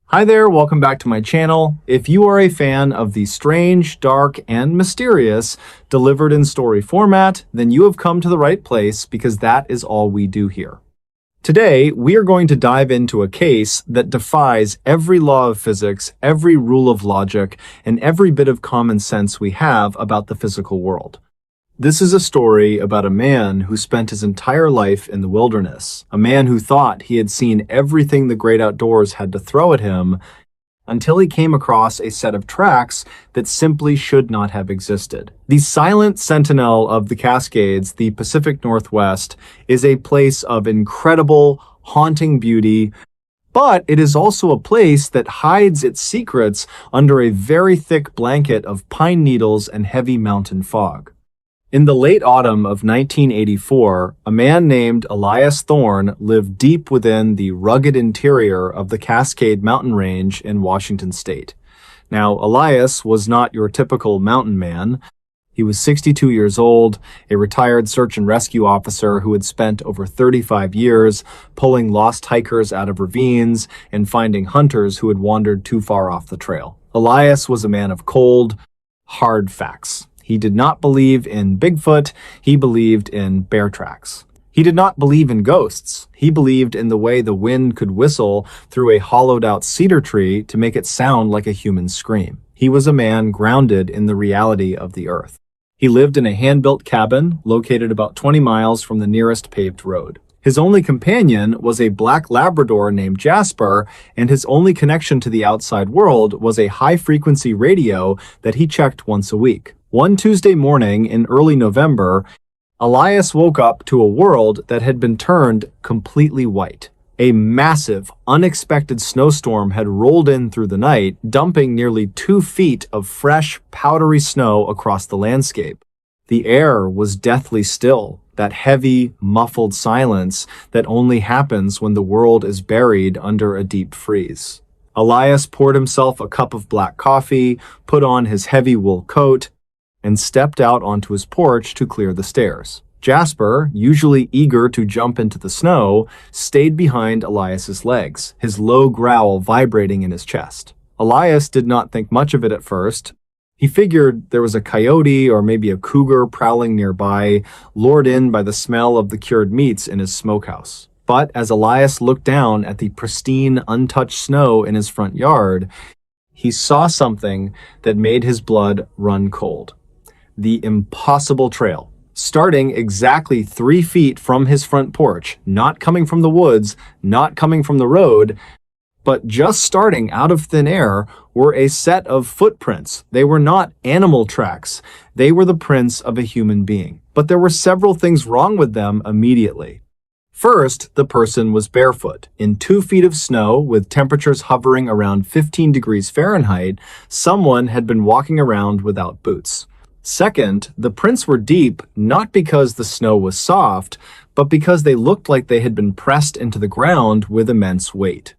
Hi there, welcome back to my channel. If you are a fan of the strange, dark, and mysterious delivered in story format, then you have come to the right place because that is all we do here. Today, we are going to dive into a case that defies every law of physics, every rule of logic, and every bit of common sense we have about the physical world. This is a story about a man who spent his entire life in the wilderness, a man who thought he had seen everything the great outdoors had to throw at him until he came across a set of tracks that simply should not have existed. The silent sentinel of the Cascades, the Pacific Northwest, is a place of incredible, haunting beauty, but it is also a place that hides its secrets under a very thick blanket of pine needles and heavy mountain fog. In the late autumn of 1984, a man named Elias Thorne lived deep within the rugged interior of the Cascade Mountain Range in Washington state. Now, Elias was not your typical mountain man. He was 62 years old, a retired search and rescue officer who had spent over 35 years pulling lost hikers out of ravines and finding hunters who had wandered too far off the trail. Elias was a man of cold, hard facts. He did not believe in Bigfoot, he believed in bear tracks. He did not believe in ghosts. He believed in the way the wind could whistle through a hollowed-out cedar tree to make it sound like a human scream. He was a man grounded in the reality of the earth. He lived in a hand-built cabin located about 20 miles from the nearest paved road. His only companion was a black Labrador named Jasper, and his only connection to the outside world was a high-frequency radio that he checked once a week. One Tuesday morning in early November, Elias woke up to a world that had been turned completely white. A massive, unexpected snowstorm had rolled in through the night, dumping nearly 2 feet of fresh, powdery snow across the landscape. The air was deathly still, that heavy, muffled silence that only happens when the world is buried under a deep freeze. Elias poured himself a cup of black coffee, put on his heavy wool coat, and stepped out onto his porch to clear the stairs. Jasper, usually eager to jump into the snow, stayed behind Elias's legs, his low growl vibrating in his chest. Elias did not think much of it at first. He figured there was a coyote or maybe a cougar prowling nearby, lured in by the smell of the cured meats in his smokehouse. But as Elias looked down at the pristine, untouched snow in his front yard, he saw something that made his blood run cold. The impossible trail, starting exactly 3 feet from his front porch, not coming from the woods, not coming from the road, but just starting out of thin air, were a set of footprints. They were not animal tracks. They were the prints of a human being. But there were several things wrong with them immediately. First, the person was barefoot. In 2 feet of snow, with temperatures hovering around 15 degrees Fahrenheit, someone had been walking around without boots. Second, the prints were deep not because the snow was soft, but because they looked like they had been pressed into the ground with immense weight.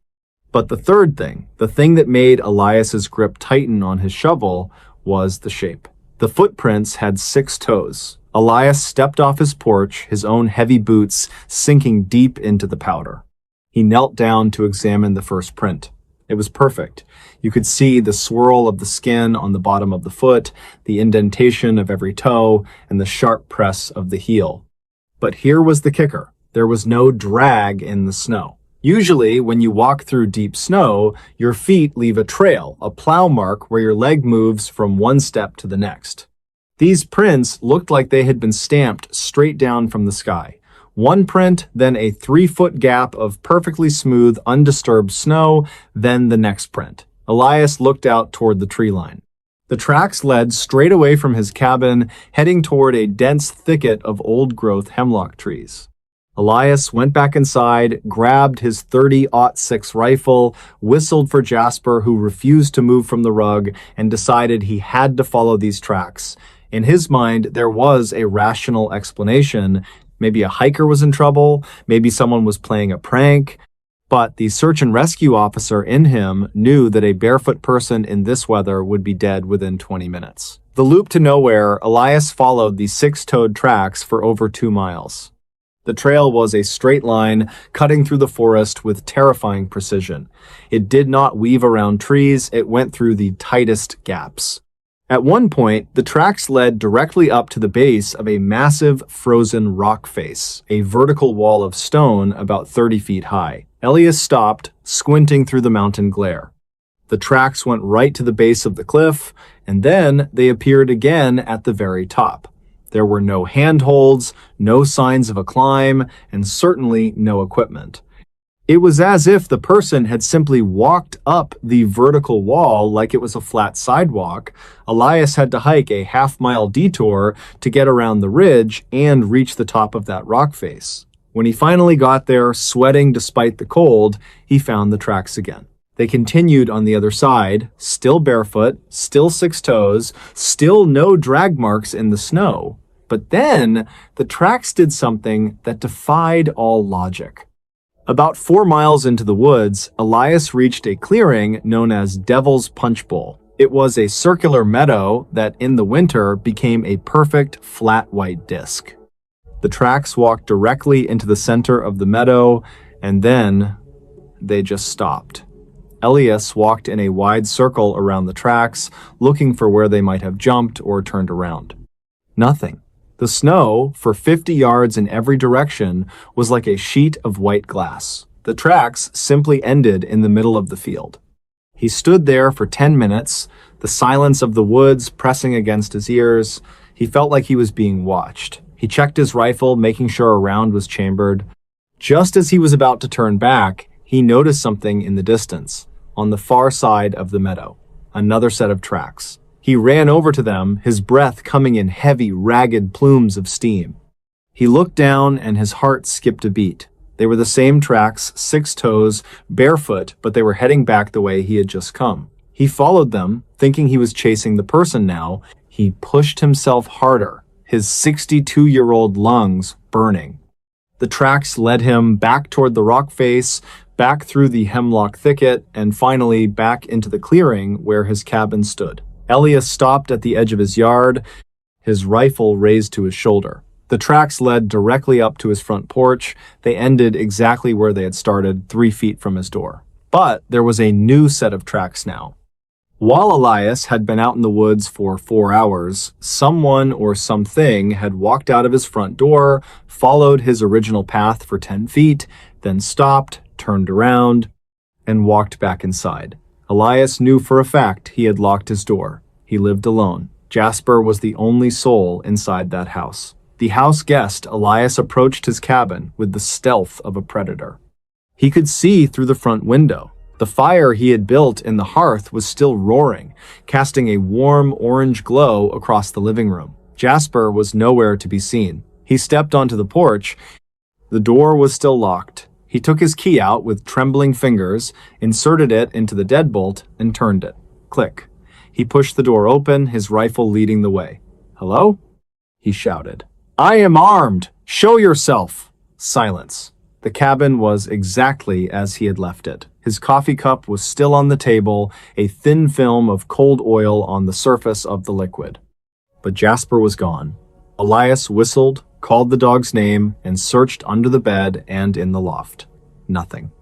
But the third thing, the thing that made Elias's grip tighten on his shovel, was the shape. The footprints had 6 toes. Elias stepped off his porch, his own heavy boots sinking deep into the powder. He knelt down to examine the first print. It was perfect. You could see the swirl of the skin on the bottom of the foot, the indentation of every toe, and the sharp press of the heel. But here was the kicker. There was no drag in the snow. Usually, when you walk through deep snow, your feet leave a trail, a plow mark where your leg moves from one step to the next. These prints looked like they had been stamped straight down from the sky. One print, then a 3-foot gap of perfectly smooth, undisturbed snow, then the next print. Elias looked out toward the tree line. The tracks led straight away from his cabin, heading toward a dense thicket of old-growth hemlock trees. Elias went back inside, grabbed his .30-06 rifle, whistled for Jasper, who refused to move from the rug, and decided he had to follow these tracks. In his mind, there was a rational explanation. Maybe a hiker was in trouble, maybe someone was playing a prank, but the search and rescue officer in him knew that a barefoot person in this weather would be dead within 20 minutes. The loop to nowhere, Elias followed the 6-toed tracks for over 2 miles. The trail was a straight line, cutting through the forest with terrifying precision. It did not weave around trees, it went through the tightest gaps. At one point, the tracks led directly up to the base of a massive frozen rock face, a vertical wall of stone about 30 feet high. Elias stopped, squinting through the mountain glare. The tracks went right to the base of the cliff, and then they appeared again at the very top. There were no handholds, no signs of a climb, and certainly no equipment. It was as if the person had simply walked up the vertical wall like it was a flat sidewalk. Elias had to hike a half-mile detour to get around the ridge and reach the top of that rock face. When he finally got there, sweating despite the cold, he found the tracks again. They continued on the other side, still barefoot, still 6 toes, still no drag marks in the snow. But then, the tracks did something that defied all logic. About 4 miles into the woods, Elias reached a clearing known as Devil's Punch Bowl. It was a circular meadow that in the winter became a perfect flat white disc. The tracks walked directly into the center of the meadow, and then they just stopped. Elias walked in a wide circle around the tracks, looking for where they might have jumped or turned around. Nothing. The snow, for 50 yards in every direction, was like a sheet of white glass. The tracks simply ended in the middle of the field. He stood there for 10 minutes, the silence of the woods pressing against his ears. He felt like he was being watched. He checked his rifle, making sure a round was chambered. Just as he was about to turn back, he noticed something in the distance, on the far side of the meadow. Another set of tracks. He ran over to them, his breath coming in heavy, ragged plumes of steam. He looked down and his heart skipped a beat. They were the same tracks, 6 toes, barefoot, but they were heading back the way he had just come. He followed them, thinking he was chasing the person now. He pushed himself harder, his 62-year-old lungs burning. The tracks led him back toward the rock face, back through the hemlock thicket, and finally back into the clearing where his cabin stood. Elias stopped at the edge of his yard, his rifle raised to his shoulder. The tracks led directly up to his front porch. They ended exactly where they had started, 3 feet from his door. But there was a new set of tracks now. While Elias had been out in the woods for 4 hours, someone or something had walked out of his front door, followed his original path for 10 feet, then stopped, turned around, and walked back inside. Elias knew for a fact he had locked his door. He lived alone. Jasper was the only soul inside that house. The house guest, Elias approached his cabin with the stealth of a predator. He could see through the front window. The fire he had built in the hearth was still roaring, casting a warm orange glow across the living room. Jasper was nowhere to be seen. He stepped onto the porch. The door was still locked. He took his key out with trembling fingers, inserted it into the deadbolt, and turned it. Click. He pushed the door open, his rifle leading the way. "Hello?" he shouted. "I am armed! Show yourself!" Silence. The cabin was exactly as he had left it. His coffee cup was still on the table, a thin film of cold oil on the surface of the liquid. But Jasper was gone. Elias whistled, called the dog's name, and searched under the bed and in the loft. Nothing.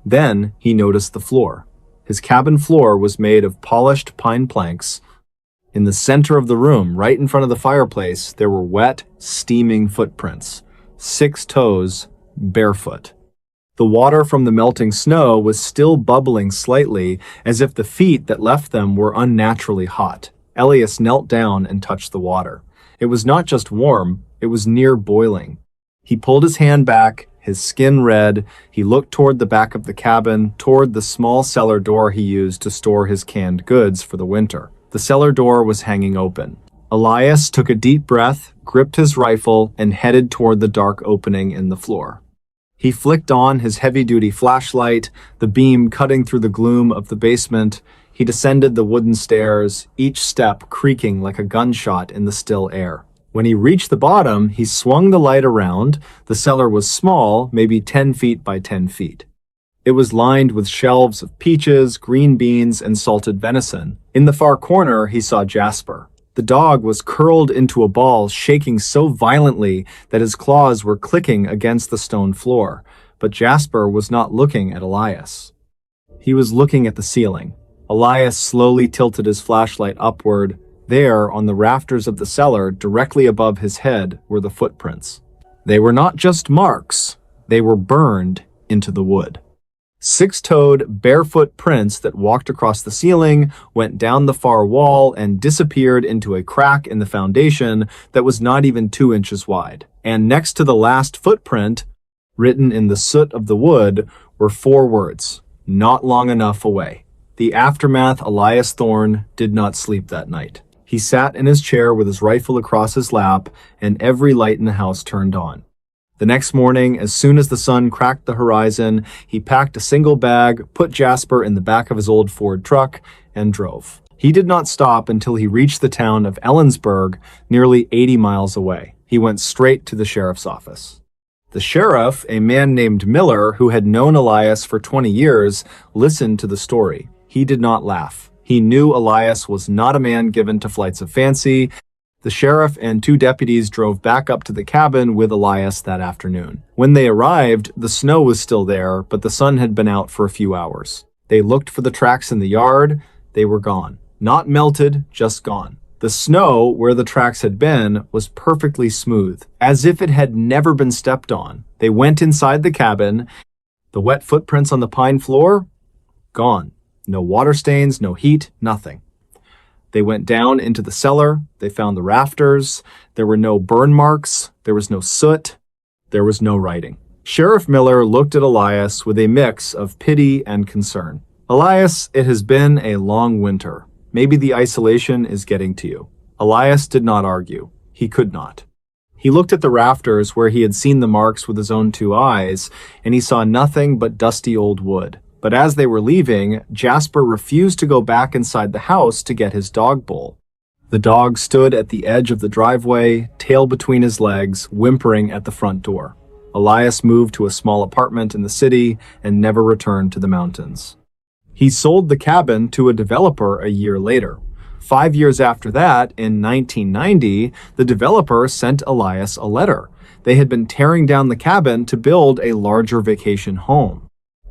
Then he noticed the floor. His cabin floor was made of polished pine planks. In the center of the room, right in front of the fireplace, there were wet, steaming footprints. 6 toes, barefoot. The water from the melting snow was still bubbling slightly, as if the feet that left them were unnaturally hot. Elias knelt down and touched the water. It was not just warm, it was near boiling. He pulled his hand back, his skin red. He looked toward the back of the cabin, toward the small cellar door he used to store his canned goods for the winter. The cellar door was hanging open. Elias took a deep breath, gripped his rifle, and headed toward the dark opening in the floor. He flicked on his heavy-duty flashlight, the beam cutting through the gloom of the basement. He descended the wooden stairs, each step creaking like a gunshot in the still air. When he reached the bottom, he swung the light around. The cellar was small, maybe 10 feet by 10 feet. It was lined with shelves of peaches, green beans, and salted venison. In the far corner, he saw Jasper. The dog was curled into a ball, shaking so violently that his claws were clicking against the stone floor. But Jasper was not looking at Elias. He was looking at the ceiling. Elias slowly tilted his flashlight upward. There, on the rafters of the cellar, directly above his head, were the footprints. They were not just marks. They were burned into the wood. Six-toed, barefoot prints that walked across the ceiling, went down the far wall, and disappeared into a crack in the foundation that was not even 2 inches wide. And next to the last footprint, written in the soot of the wood, were 4 words: "Not long enough away." The aftermath. Elias Thorne did not sleep that night. He sat in his chair with his rifle across his lap, and every light in the house turned on. The next morning, as soon as the sun cracked the horizon, he packed a single bag, put Jasper in the back of his old Ford truck, and drove. He did not stop until he reached the town of Ellensburg, nearly 80 miles away. He went straight to the sheriff's office. The sheriff, a man named Miller, who had known Elias for 20 years, listened to the story. He did not laugh. He knew Elias was not a man given to flights of fancy. The sheriff and 2 deputies drove back up to the cabin with Elias that afternoon. When they arrived, the snow was still there, but the sun had been out for a few hours. They looked for the tracks in the yard. They were gone. Not melted, just gone. The snow, where the tracks had been, was perfectly smooth, as if it had never been stepped on. They went inside the cabin. The wet footprints on the pine floor? Gone. No water stains, no heat, nothing. They went down into the cellar. They found the rafters. There were no burn marks. There was no soot. There was no writing. Sheriff Miller looked at Elias with a mix of pity and concern. "Elias, it has been a long winter. Maybe the isolation is getting to you." Elias did not argue. He could not. He looked at the rafters where he had seen the marks with his own 2 eyes, and he saw nothing but dusty old wood. But as they were leaving, Jasper refused to go back inside the house to get his dog bowl. The dog stood at the edge of the driveway, tail between his legs, whimpering at the front door. Elias moved to a small apartment in the city and never returned to the mountains. He sold the cabin to a developer a year later. 5 years after that, in 1990, the developer sent Elias a letter. They had been tearing down the cabin to build a larger vacation home.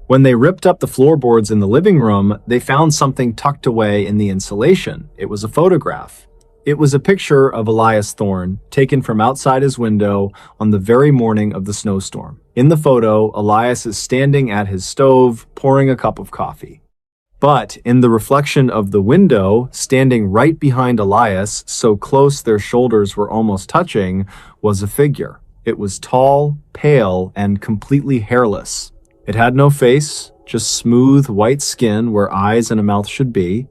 When they ripped up the floorboards in the living room, they found something tucked away in the insulation. It was a photograph. It was a picture of Elias Thorne, taken from outside his window on the very morning of the snowstorm. In the photo, Elias is standing at his stove, pouring a cup of coffee. But in the reflection of the window, standing right behind Elias, so close their shoulders were almost touching, was a figure. It was tall, pale, and completely hairless. It had no face, just smooth white skin where eyes and a mouth should be,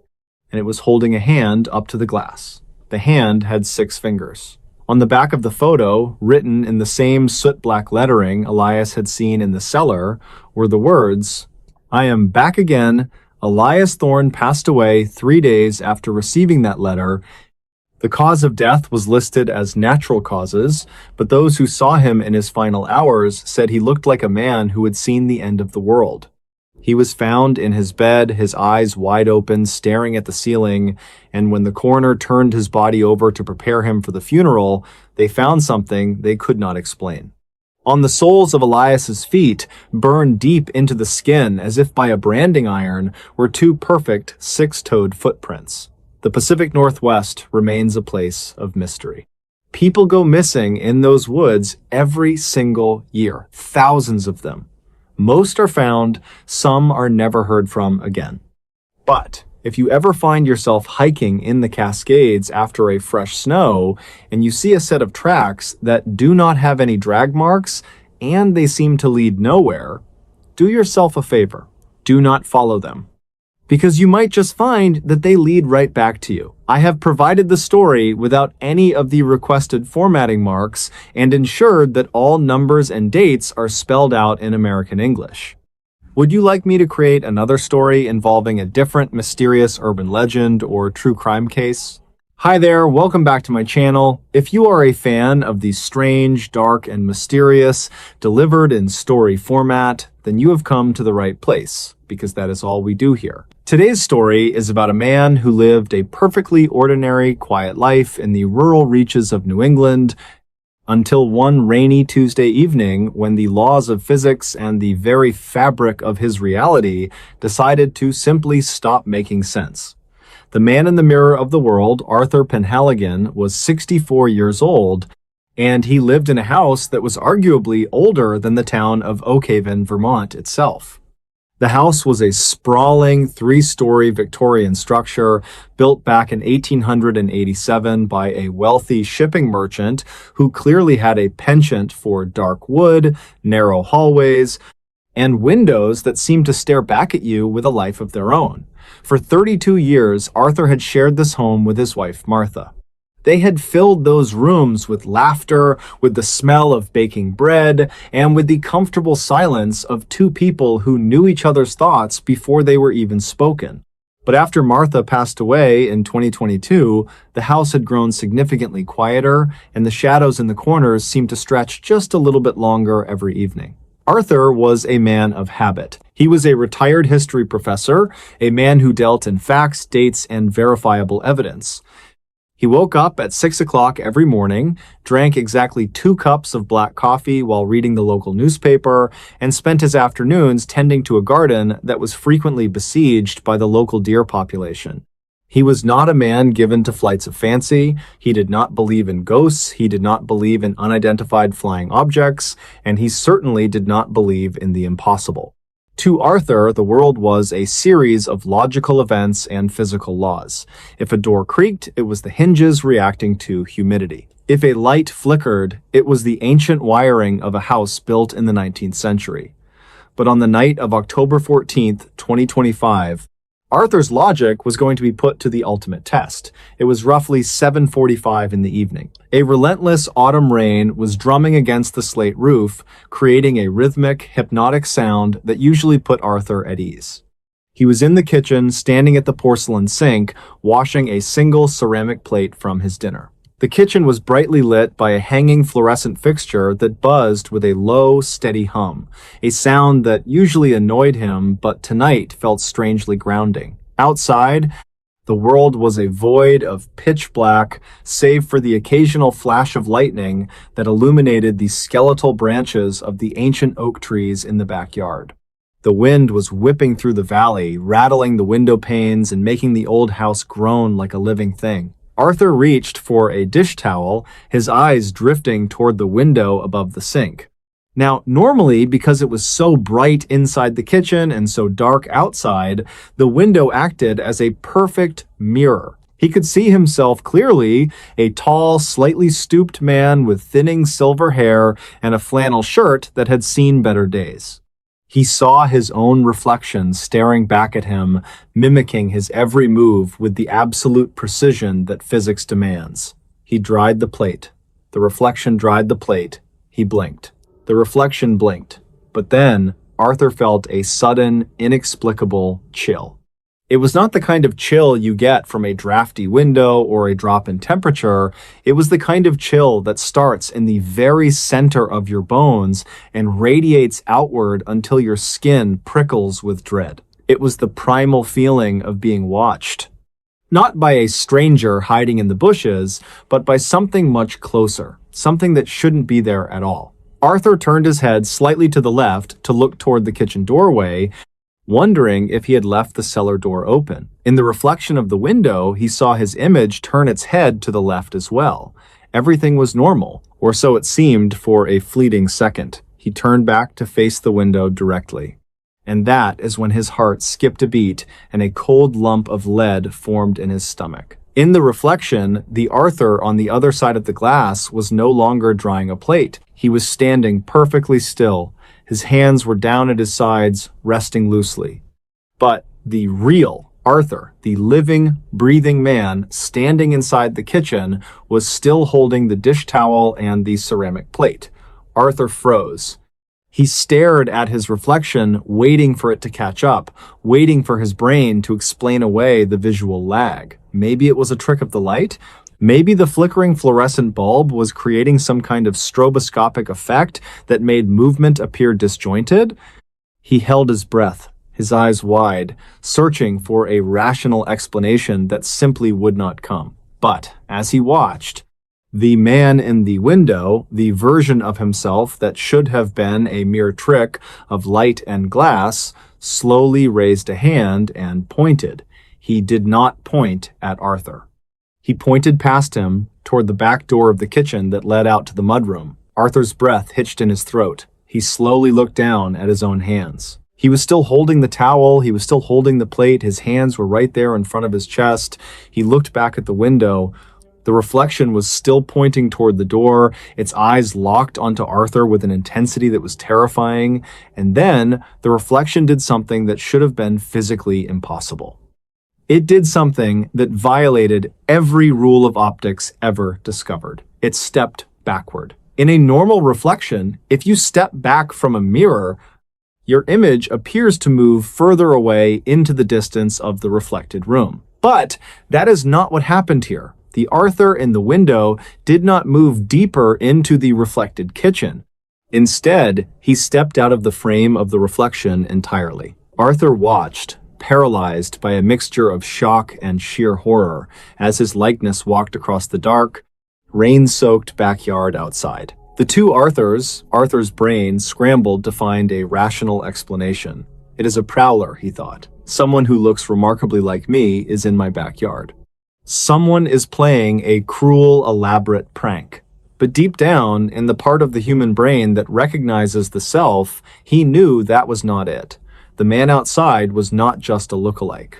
and it was holding a hand up to the glass. The hand had 6 fingers. On the back of the photo, written in the same soot-black lettering Elias had seen in the cellar, were the words, "I am back again. Elias Thorne passed away 3 days after receiving that letter." The cause of death was listed as natural causes, but those who saw him in his final hours said he looked like a man who had seen the end of the world. He was found in his bed, his eyes wide open, staring at the ceiling, and when the coroner turned his body over to prepare him for the funeral, they found something they could not explain. On the soles of Elias's feet, burned deep into the skin as if by a branding iron, were 2 perfect 6-toed footprints. The Pacific Northwest remains a place of mystery. People go missing in those woods every single year, thousands of them. Most are found, some are never heard from again. But if you ever find yourself hiking in the Cascades after a fresh snow, and you see a set of tracks that do not have any drag marks, and they seem to lead nowhere, do yourself a favor. Do not follow them. Because you might just find that they lead right back to you. I have provided the story without any of the requested formatting marks and ensured that all numbers and dates are spelled out in American English. Would you like me to create another story involving a different mysterious urban legend or true crime case? Hi there, welcome back to my channel. If you are a fan of the strange, dark, and mysterious delivered in story format, then you have come to the right place. because that is all we do here. Today's story is about a man who lived a perfectly ordinary, quiet life in the rural reaches of New England until one rainy Tuesday evening when the laws of physics and the very fabric of his reality decided to simply stop making sense. The man in the mirror of the world, Arthur Penhaligon, was 64 years old, and he lived in a house that was arguably older than the town of Oak Haven, Vermont itself. The house was a sprawling three-story Victorian structure built back in 1887 by a wealthy shipping merchant who clearly had a penchant for dark wood, narrow hallways, and windows that seemed to stare back at you with a life of their own. For 32 years, Arthur had shared this home with his wife, Martha. They had filled those rooms with laughter, with the smell of baking bread, and with the comfortable silence of two people who knew each other's thoughts before they were even spoken. But after Martha passed away in 2022, the house had grown significantly quieter, and the shadows in the corners seemed to stretch just a little bit longer every evening. Arthur was a man of habit. He was a retired history professor, a man who dealt in facts, dates, and verifiable evidence. He woke up at 6 o'clock every morning, drank exactly 2 cups of black coffee while reading the local newspaper, and spent his afternoons tending to a garden that was frequently besieged by the local deer population. He was not a man given to flights of fancy. He did not believe in ghosts. He did not believe in unidentified flying objects, and he certainly did not believe in the impossible. To Arthur, the world was a series of logical events and physical laws. If a door creaked, it was the hinges reacting to humidity. If a light flickered, it was the ancient wiring of a house built in the 19th century. But on the night of October 14th, 2025, Arthur's logic was going to be put to the ultimate test. It was roughly 7:45 in the evening. A relentless autumn rain was drumming against the slate roof, creating a rhythmic, hypnotic sound that usually put Arthur at ease. He was in the kitchen, standing at the porcelain sink, washing a single ceramic plate from his dinner. The kitchen was brightly lit by a hanging fluorescent fixture that buzzed with a low, steady hum, a sound that usually annoyed him but tonight felt strangely grounding. Outside, the world was a void of pitch black, save for the occasional flash of lightning that illuminated the skeletal branches of the ancient oak trees in the backyard. The wind was whipping through the valley, rattling the window panes and making the old house groan like a living thing. Arthur reached for a dish towel, his eyes drifting toward the window above the sink. Now, normally, because it was so bright inside the kitchen and so dark outside, the window acted as a perfect mirror. He could see himself clearly, a tall, slightly stooped man with thinning silver hair and a flannel shirt that had seen better days. He saw his own reflection staring back at him, mimicking his every move with the absolute precision that physics demands. He dried the plate. The reflection dried the plate. He blinked. The reflection blinked. But then, Arthur felt a sudden, inexplicable chill. It was not the kind of chill you get from a drafty window or a drop in temperature. It was the kind of chill that starts in the very center of your bones and radiates outward until your skin prickles with dread. It was the primal feeling of being watched. Not by a stranger hiding in the bushes, but by something much closer, something that shouldn't be there at all. Arthur turned his head slightly to the left to look toward the kitchen doorway, wondering if he had left the cellar door open. In the reflection of the window, he saw his image turn its head to the left as well. Everything was normal, or so it seemed for a fleeting second. He turned back to face the window directly. And that is when his heart skipped a beat and a cold lump of lead formed in his stomach. In the reflection, the Arthur on the other side of the glass was no longer drying a plate. He was standing perfectly still. His hands were down at his sides, resting loosely. But the real Arthur, the living, breathing man standing inside the kitchen, was still holding the dish towel and the ceramic plate. Arthur froze. He stared at his reflection, waiting for it to catch up, waiting for his brain to explain away the visual lag. Maybe it was a trick of the light? Maybe the flickering fluorescent bulb was creating some kind of stroboscopic effect that made movement appear disjointed? He held his breath, his eyes wide, searching for a rational explanation that simply would not come. But as he watched, the man in the window, the version of himself that should have been a mere trick of light and glass, slowly raised a hand and pointed. He did not point at Arthur. He pointed past him toward the back door of the kitchen that led out to the mudroom. Arthur's breath hitched in his throat. He slowly looked down at his own hands. He was still holding the towel. He was still holding the plate. His hands were right there in front of his chest. He looked back at the window. The reflection was still pointing toward the door, its eyes locked onto Arthur with an intensity that was terrifying. And then the reflection did something that should have been physically impossible. It did something that violated every rule of optics ever discovered. It stepped backward. In a normal reflection, if you step back from a mirror, your image appears to move further away into the distance of the reflected room. But that is not what happened here. The Arthur in the window did not move deeper into the reflected kitchen. Instead, he stepped out of the frame of the reflection entirely. Arthur watched, paralyzed by a mixture of shock and sheer horror, as his likeness walked across the dark, rain-soaked backyard outside. The two Arthur's brain scrambled to find a rational explanation. It is a prowler, he thought. Someone who looks remarkably like me is in my backyard. Someone is playing a cruel, elaborate prank. But deep down, in the part of the human brain that recognizes the self, he knew that was not it. The man outside was not just a lookalike.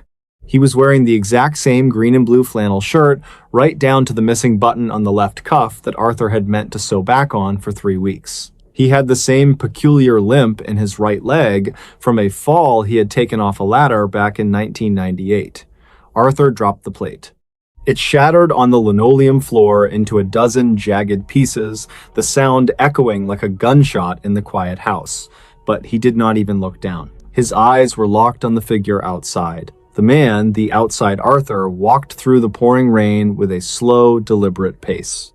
He was wearing the exact same green and blue flannel shirt, right down to the missing button on the left cuff that Arthur had meant to sew back on for 3 weeks. He had the same peculiar limp in his right leg from a fall he had taken off a ladder back in 1998. Arthur dropped the plate. It shattered on the linoleum floor into a dozen jagged pieces, the sound echoing like a gunshot in the quiet house. But he did not even look down. His eyes were locked on the figure outside. The man, the outside Arthur, walked through the pouring rain with a slow, deliberate pace.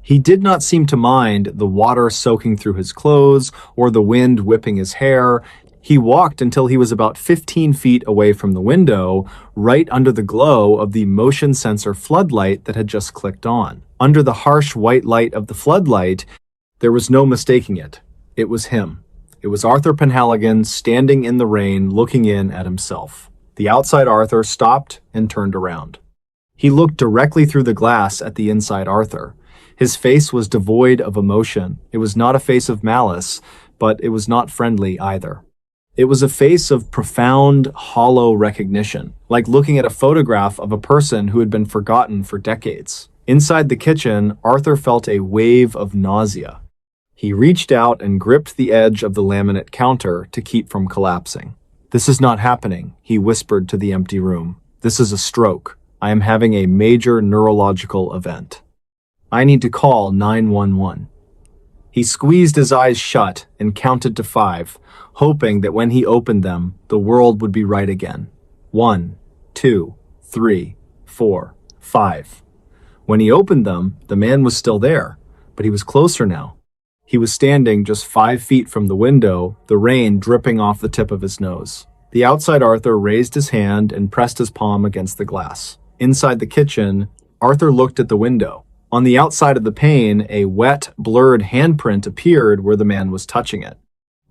He did not seem to mind the water soaking through his clothes or the wind whipping his hair. He walked until he was about 15 feet away from the window, right under the glow of the motion sensor floodlight that had just clicked on. Under the harsh white light of the floodlight, there was no mistaking it. It was him. It was Arthur Penhaligon standing in the rain, looking in at himself. The outside Arthur stopped and turned around. He looked directly through the glass at the inside Arthur. His face was devoid of emotion. It was not a face of malice, but it was not friendly either. It was a face of profound, hollow recognition, like looking at a photograph of a person who had been forgotten for decades. Inside the kitchen, Arthur felt a wave of nausea. He reached out and gripped the edge of the laminate counter to keep from collapsing. "This is not happening," he whispered to the empty room. "This is a stroke. I am having a major neurological event. I need to call 911. He squeezed his eyes shut and counted to 5, hoping that when he opened them, the world would be right again. 1, 2, 3, 4, 5. When he opened them, the man was still there, but he was closer now. He was standing just 5 feet from the window, the rain dripping off the tip of his nose. The outside Arthur raised his hand and pressed his palm against the glass. Inside the kitchen, Arthur looked at the window. On the outside of the pane, a wet, blurred handprint appeared where the man was touching it.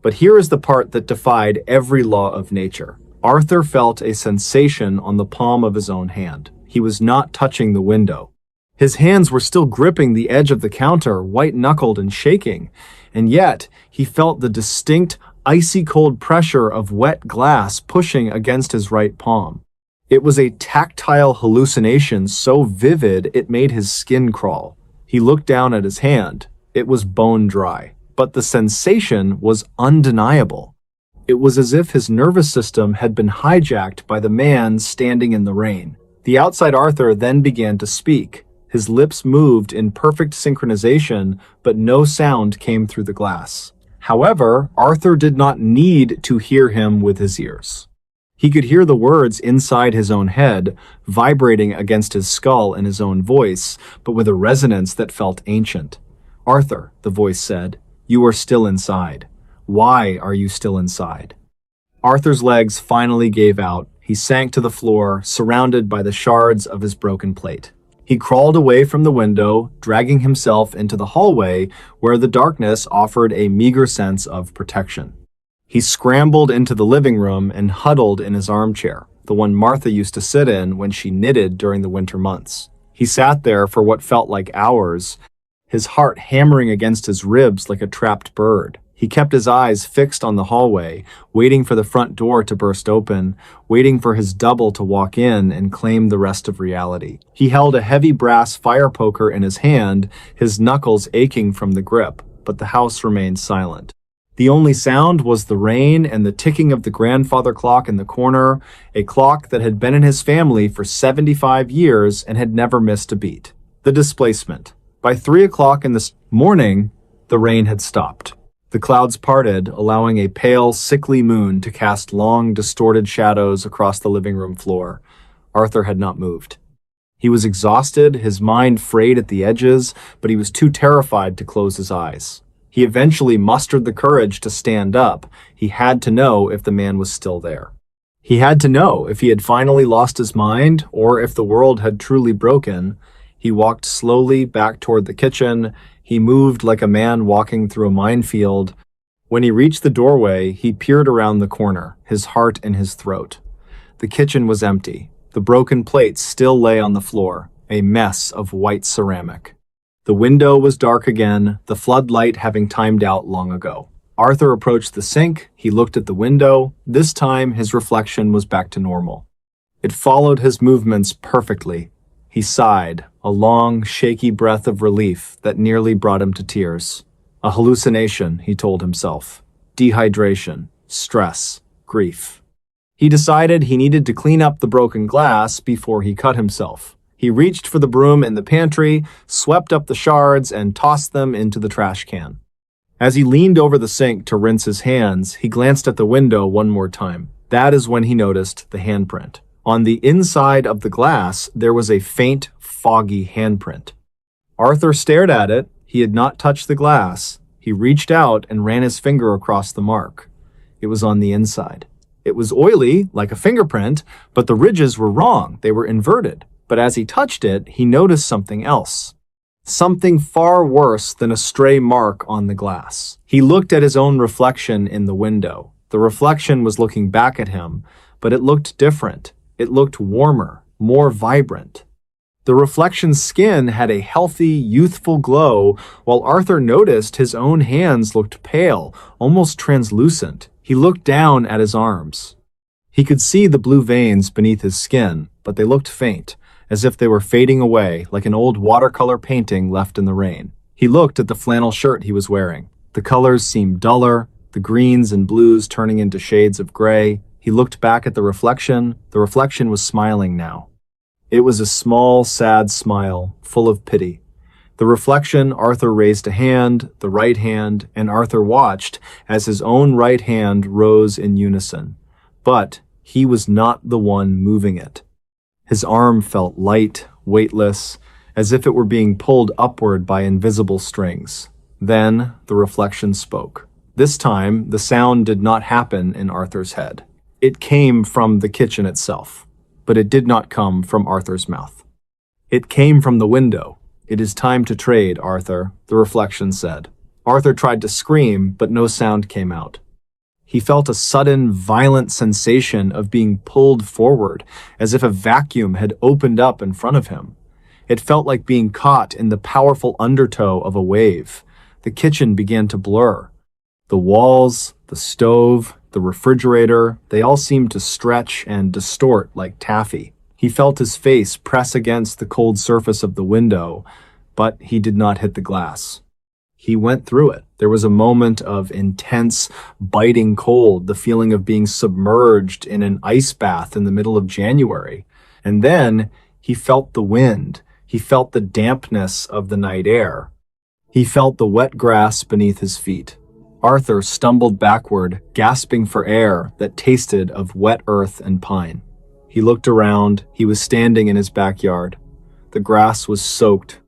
But here is the part that defied every law of nature. Arthur felt a sensation on the palm of his own hand. He was not touching the window. His hands were still gripping the edge of the counter, white-knuckled and shaking, and yet he felt the distinct, icy-cold pressure of wet glass pushing against his right palm. It was a tactile hallucination so vivid it made his skin crawl. He looked down at his hand. It was bone dry, but the sensation was undeniable. It was as if his nervous system had been hijacked by the man standing in the rain. The outside Arthur then began to speak. His lips moved in perfect synchronization, but no sound came through the glass. However, Arthur did not need to hear him with his ears. He could hear the words inside his own head, vibrating against his skull in his own voice, but with a resonance that felt ancient. "Arthur," the voice said, "you are still inside. Why are you still inside?" Arthur's legs finally gave out. He sank to the floor, surrounded by the shards of his broken plate. He crawled away from the window, dragging himself into the hallway where the darkness offered a meager sense of protection. He scrambled into the living room and huddled in his armchair, the one Martha used to sit in when she knitted during the winter months. He sat there for what felt like hours, his heart hammering against his ribs like a trapped bird. He kept his eyes fixed on the hallway, waiting for the front door to burst open, waiting for his double to walk in and claim the rest of reality. He held a heavy brass fire poker in his hand, his knuckles aching from the grip, but the house remained silent. The only sound was the rain and the ticking of the grandfather clock in the corner, a clock that had been in his family for 75 years and had never missed a beat. The displacement. By 3 o'clock in the morning, the rain had stopped. The clouds parted, allowing a pale, sickly moon to cast long, distorted shadows across the living room floor. Arthur had not moved. He was exhausted, his mind frayed at the edges, but he was too terrified to close his eyes. He eventually mustered the courage to stand up. He had to know if the man was still there. He had to know if he had finally lost his mind or if the world had truly broken. He walked slowly back toward the kitchen. He moved like a man walking through a minefield. When he reached the doorway, he peered around the corner, his heart in his throat. The kitchen was empty. The broken plates still lay on the floor, a mess of white ceramic. The window was dark again, the floodlight having timed out long ago. Arthur approached the sink. He looked at the window. This time, his reflection was back to normal. It followed his movements perfectly. He sighed, a long, shaky breath of relief that nearly brought him to tears. A hallucination, he told himself. Dehydration, stress, grief. He decided he needed to clean up the broken glass before he cut himself. He reached for the broom in the pantry, swept up the shards, and tossed them into the trash can. As he leaned over the sink to rinse his hands, he glanced at the window one more time. That is when he noticed the handprint. On the inside of the glass, there was a faint, foggy handprint. Arthur stared at it. He had not touched the glass. He reached out and ran his finger across the mark. It was on the inside. It was oily, like a fingerprint, but the ridges were wrong. They were inverted. But as he touched it, he noticed something else. Something far worse than a stray mark on the glass. He looked at his own reflection in the window. The reflection was looking back at him, but it looked different. It looked warmer, more vibrant. The reflection's skin had a healthy, youthful glow, while Arthur noticed his own hands looked pale, almost translucent. He looked down at his arms. He could see the blue veins beneath his skin, but they looked faint, as if they were fading away like an old watercolor painting left in the rain. He looked at the flannel shirt he was wearing. The colors seemed duller, the greens and blues turning into shades of gray. He looked back at the reflection. The reflection was smiling now. It was a small, sad smile, full of pity. The reflection, Arthur raised a hand, the right hand, and Arthur watched as his own right hand rose in unison. But he was not the one moving it. His arm felt light, weightless, as if it were being pulled upward by invisible strings. Then the reflection spoke. This time, the sound did not happen in Arthur's head. It came from the kitchen itself, but it did not come from Arthur's mouth. It came from the window. "It is time to trade, Arthur," the reflection said. Arthur tried to scream, but no sound came out. He felt a sudden, violent sensation of being pulled forward, as if a vacuum had opened up in front of him. It felt like being caught in the powerful undertow of a wave. The kitchen began to blur. The walls, the stove, the refrigerator, they all seemed to stretch and distort like taffy. He felt his face press against the cold surface of the window, but he did not hit the glass. He went through it. There was a moment of intense, biting cold, the feeling of being submerged in an ice bath in the middle of January. And then he felt the wind. He felt the dampness of the night air. He felt the wet grass beneath his feet. Arthur stumbled backward, gasping for air that tasted of wet earth and pine. He looked around. He was standing in his backyard. The grass was soaked.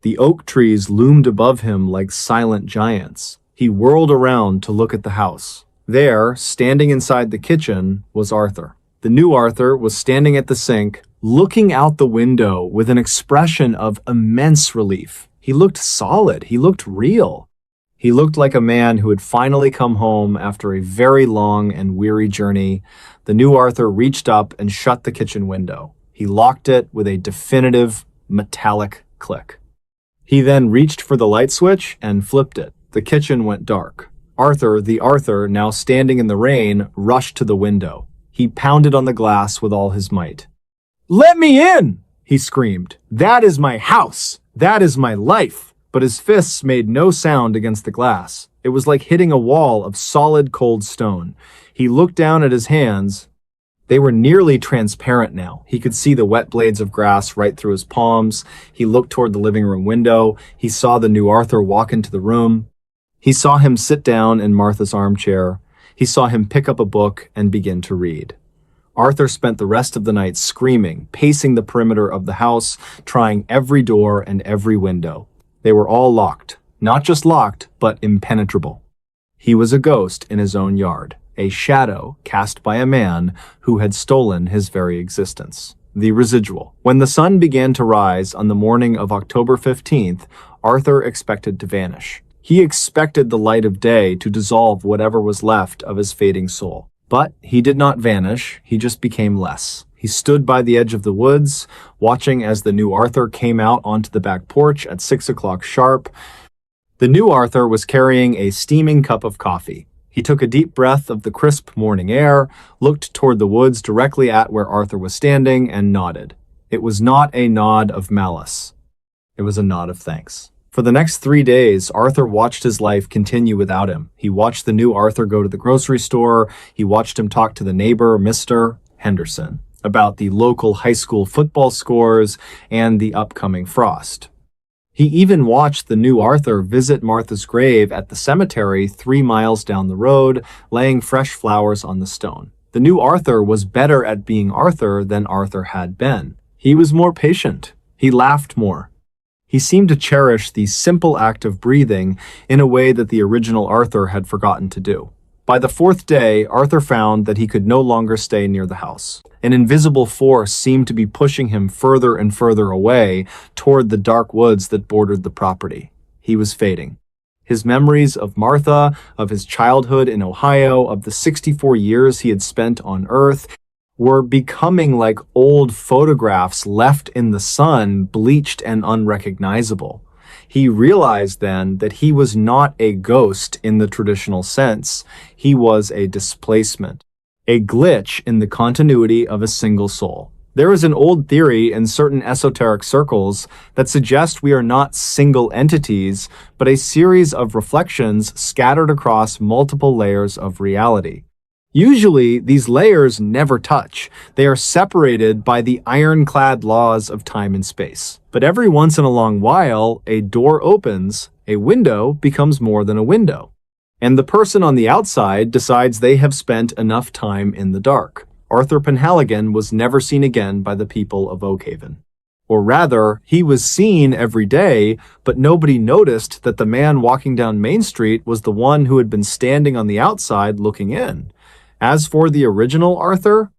The oak trees loomed above him like silent giants. He whirled around to look at the house. There, standing inside the kitchen, was Arthur. The new Arthur was standing at the sink, looking out the window with an expression of immense relief. He looked solid. He looked real. He looked like a man who had finally come home after a very long and weary journey. The new Arthur reached up and shut the kitchen window. He locked it with a definitive metallic click. He then reached for the light switch and flipped it. The kitchen went dark. Arthur, the Arthur, now standing in the rain, rushed to the window. He pounded on the glass with all his might. "Let me in!" he screamed. "That is my house! That is my life!" But his fists made no sound against the glass. It was like hitting a wall of solid, cold stone. He looked down at his hands. They were nearly transparent now. He could see the wet blades of grass right through his palms. He looked toward the living room window. He saw the new Arthur walk into the room. He saw him sit down in Martha's armchair. He saw him pick up a book and begin to read. Arthur spent the rest of the night screaming, pacing the perimeter of the house, trying every door and every window. They were all locked. Not just locked, but impenetrable. He was a ghost in his own yard, a shadow cast by a man who had stolen his very existence. The residual. When the sun began to rise on the morning of October 15th, Arthur expected to vanish. He expected the light of day to dissolve whatever was left of his fading soul. But he did not vanish, he just became less. He stood by the edge of the woods, watching as the new Arthur came out onto the back porch at 6 o'clock sharp. The new Arthur was carrying a steaming cup of coffee. He took a deep breath of the crisp morning air, looked toward the woods directly at where Arthur was standing, and nodded. It was not a nod of malice. It was a nod of thanks. For the next 3 days, Arthur watched his life continue without him. He watched the new Arthur go to the grocery store. He watched him talk to the neighbor, Mr. Henderson, about the local high school football scores and the upcoming frost. He even watched the new Arthur visit Martha's grave at the cemetery 3 miles down the road, laying fresh flowers on the stone. The new Arthur was better at being Arthur than Arthur had been. He was more patient. He laughed more. He seemed to cherish the simple act of breathing in a way that the original Arthur had forgotten to do. By the 4th day, Arthur found that he could no longer stay near the house. An invisible force seemed to be pushing him further and further away toward the dark woods that bordered the property. He was fading. His memories of Martha, of his childhood in Ohio, of the 64 years he had spent on Earth, were becoming like old photographs left in the sun, bleached and unrecognizable. He realized then that he was not a ghost in the traditional sense. He was a displacement, a glitch in the continuity of a single soul. There is an old theory in certain esoteric circles that suggests we are not single entities, but a series of reflections scattered across multiple layers of reality. Usually, these layers never touch. They are separated by the ironclad laws of time and space. But every once in a long while, a door opens, a window becomes more than a window. And the person on the outside decides they have spent enough time in the dark. Arthur Penhaligon was never seen again by the people of Oakhaven. Or rather, he was seen every day, but nobody noticed that the man walking down Main Street was the one who had been standing on the outside looking in. As for the original Arthur,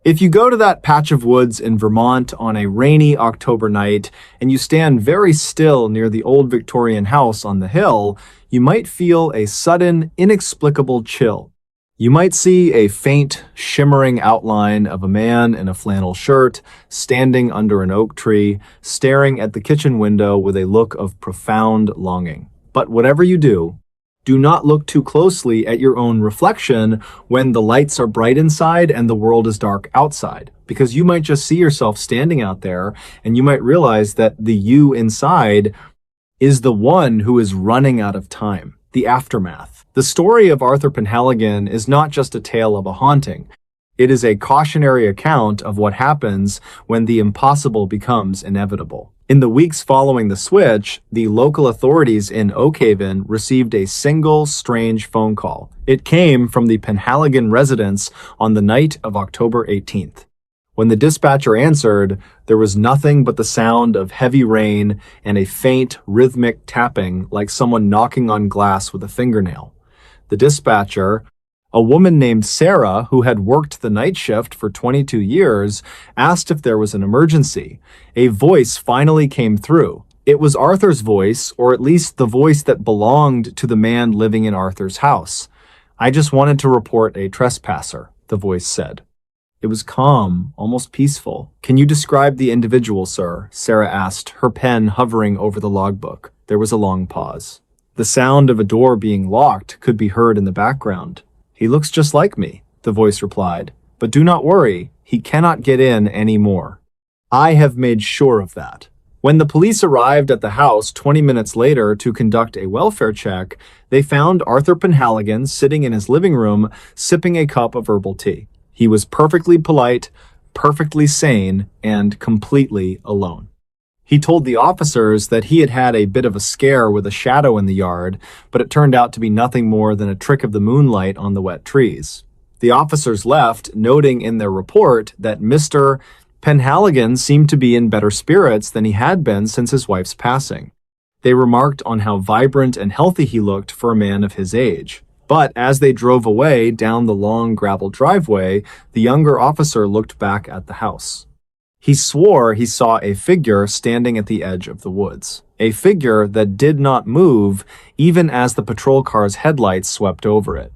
if you go to that patch of woods in Vermont on a rainy October night and you stand very still near the old Victorian house on the hill, you might feel a sudden, inexplicable chill. You might see a faint, shimmering outline of a man in a flannel shirt, standing under an oak tree, staring at the kitchen window with a look of profound longing. But whatever you do not look too closely at your own reflection when the lights are bright inside and the world is dark outside, because you might just see yourself standing out there and you might realize that the you inside is the one who is running out of time, the aftermath. The story of Arthur Penhaligon is not just a tale of a haunting. It is a cautionary account of what happens when the impossible becomes inevitable. In the weeks following the switch, the local authorities in Oakhaven received a single strange phone call. It came from the Penhaligon residence on the night of October 18th. When the dispatcher answered, there was nothing but the sound of heavy rain and a faint, rhythmic tapping like someone knocking on glass with a fingernail. The dispatcher, A woman named Sarah, who had worked the night shift for 22 years, asked if there was an emergency. A voice finally came through. It was Arthur's voice, or at least the voice that belonged to the man living in Arthur's house. "I just wanted to report a trespasser," the voice said. It was calm, almost peaceful. "Can you describe the individual, sir?" Sarah asked, her pen hovering over the logbook. There was a long pause. The sound of a door being locked could be heard in the background. "He looks just like me," the voice replied. "But do not worry, he cannot get in anymore. I have made sure of that." When the police arrived at the house 20 minutes later to conduct a welfare check, they found Arthur Penhaligon sitting in his living room sipping a cup of herbal tea. He was perfectly polite, perfectly sane, and completely alone. He told the officers that he had had a bit of a scare with a shadow in the yard, but it turned out to be nothing more than a trick of the moonlight on the wet trees. The officers left, noting in their report that Mr. Penhaligon seemed to be in better spirits than he had been since his wife's passing. They remarked on how vibrant and healthy he looked for a man of his age. But as they drove away down the long gravel driveway, the younger officer looked back at the house. He swore he saw a figure standing at the edge of the woods. A figure that did not move even as the patrol car's headlights swept over it.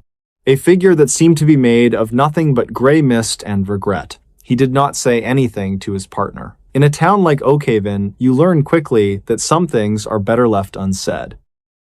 A figure that seemed to be made of nothing but gray mist and regret. He did not say anything to his partner. In a town like Oakhaven, you learn quickly that some things are better left unsaid.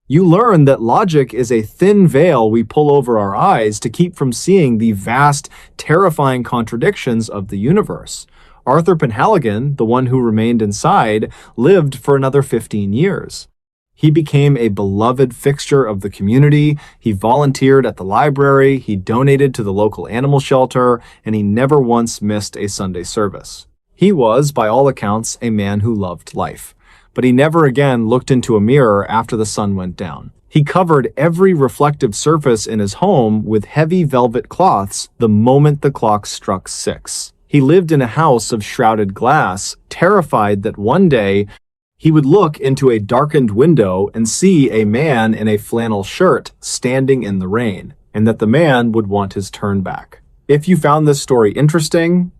You learn that logic is a thin veil we pull over our eyes to keep from seeing the vast, terrifying contradictions of the universe. Arthur Penhaligon, the one who remained inside, lived for another 15 years. He became a beloved fixture of the community, he volunteered at the library, he donated to the local animal shelter, and he never once missed a Sunday service. He was, by all accounts, a man who loved life. But he never again looked into a mirror after the sun went down. He covered every reflective surface in his home with heavy velvet cloths the moment the clock struck 6. He lived in a house of shrouded glass, terrified that one day he would look into a darkened window and see a man in a flannel shirt standing in the rain, and that the man would want his turn back. If you found this story interesting,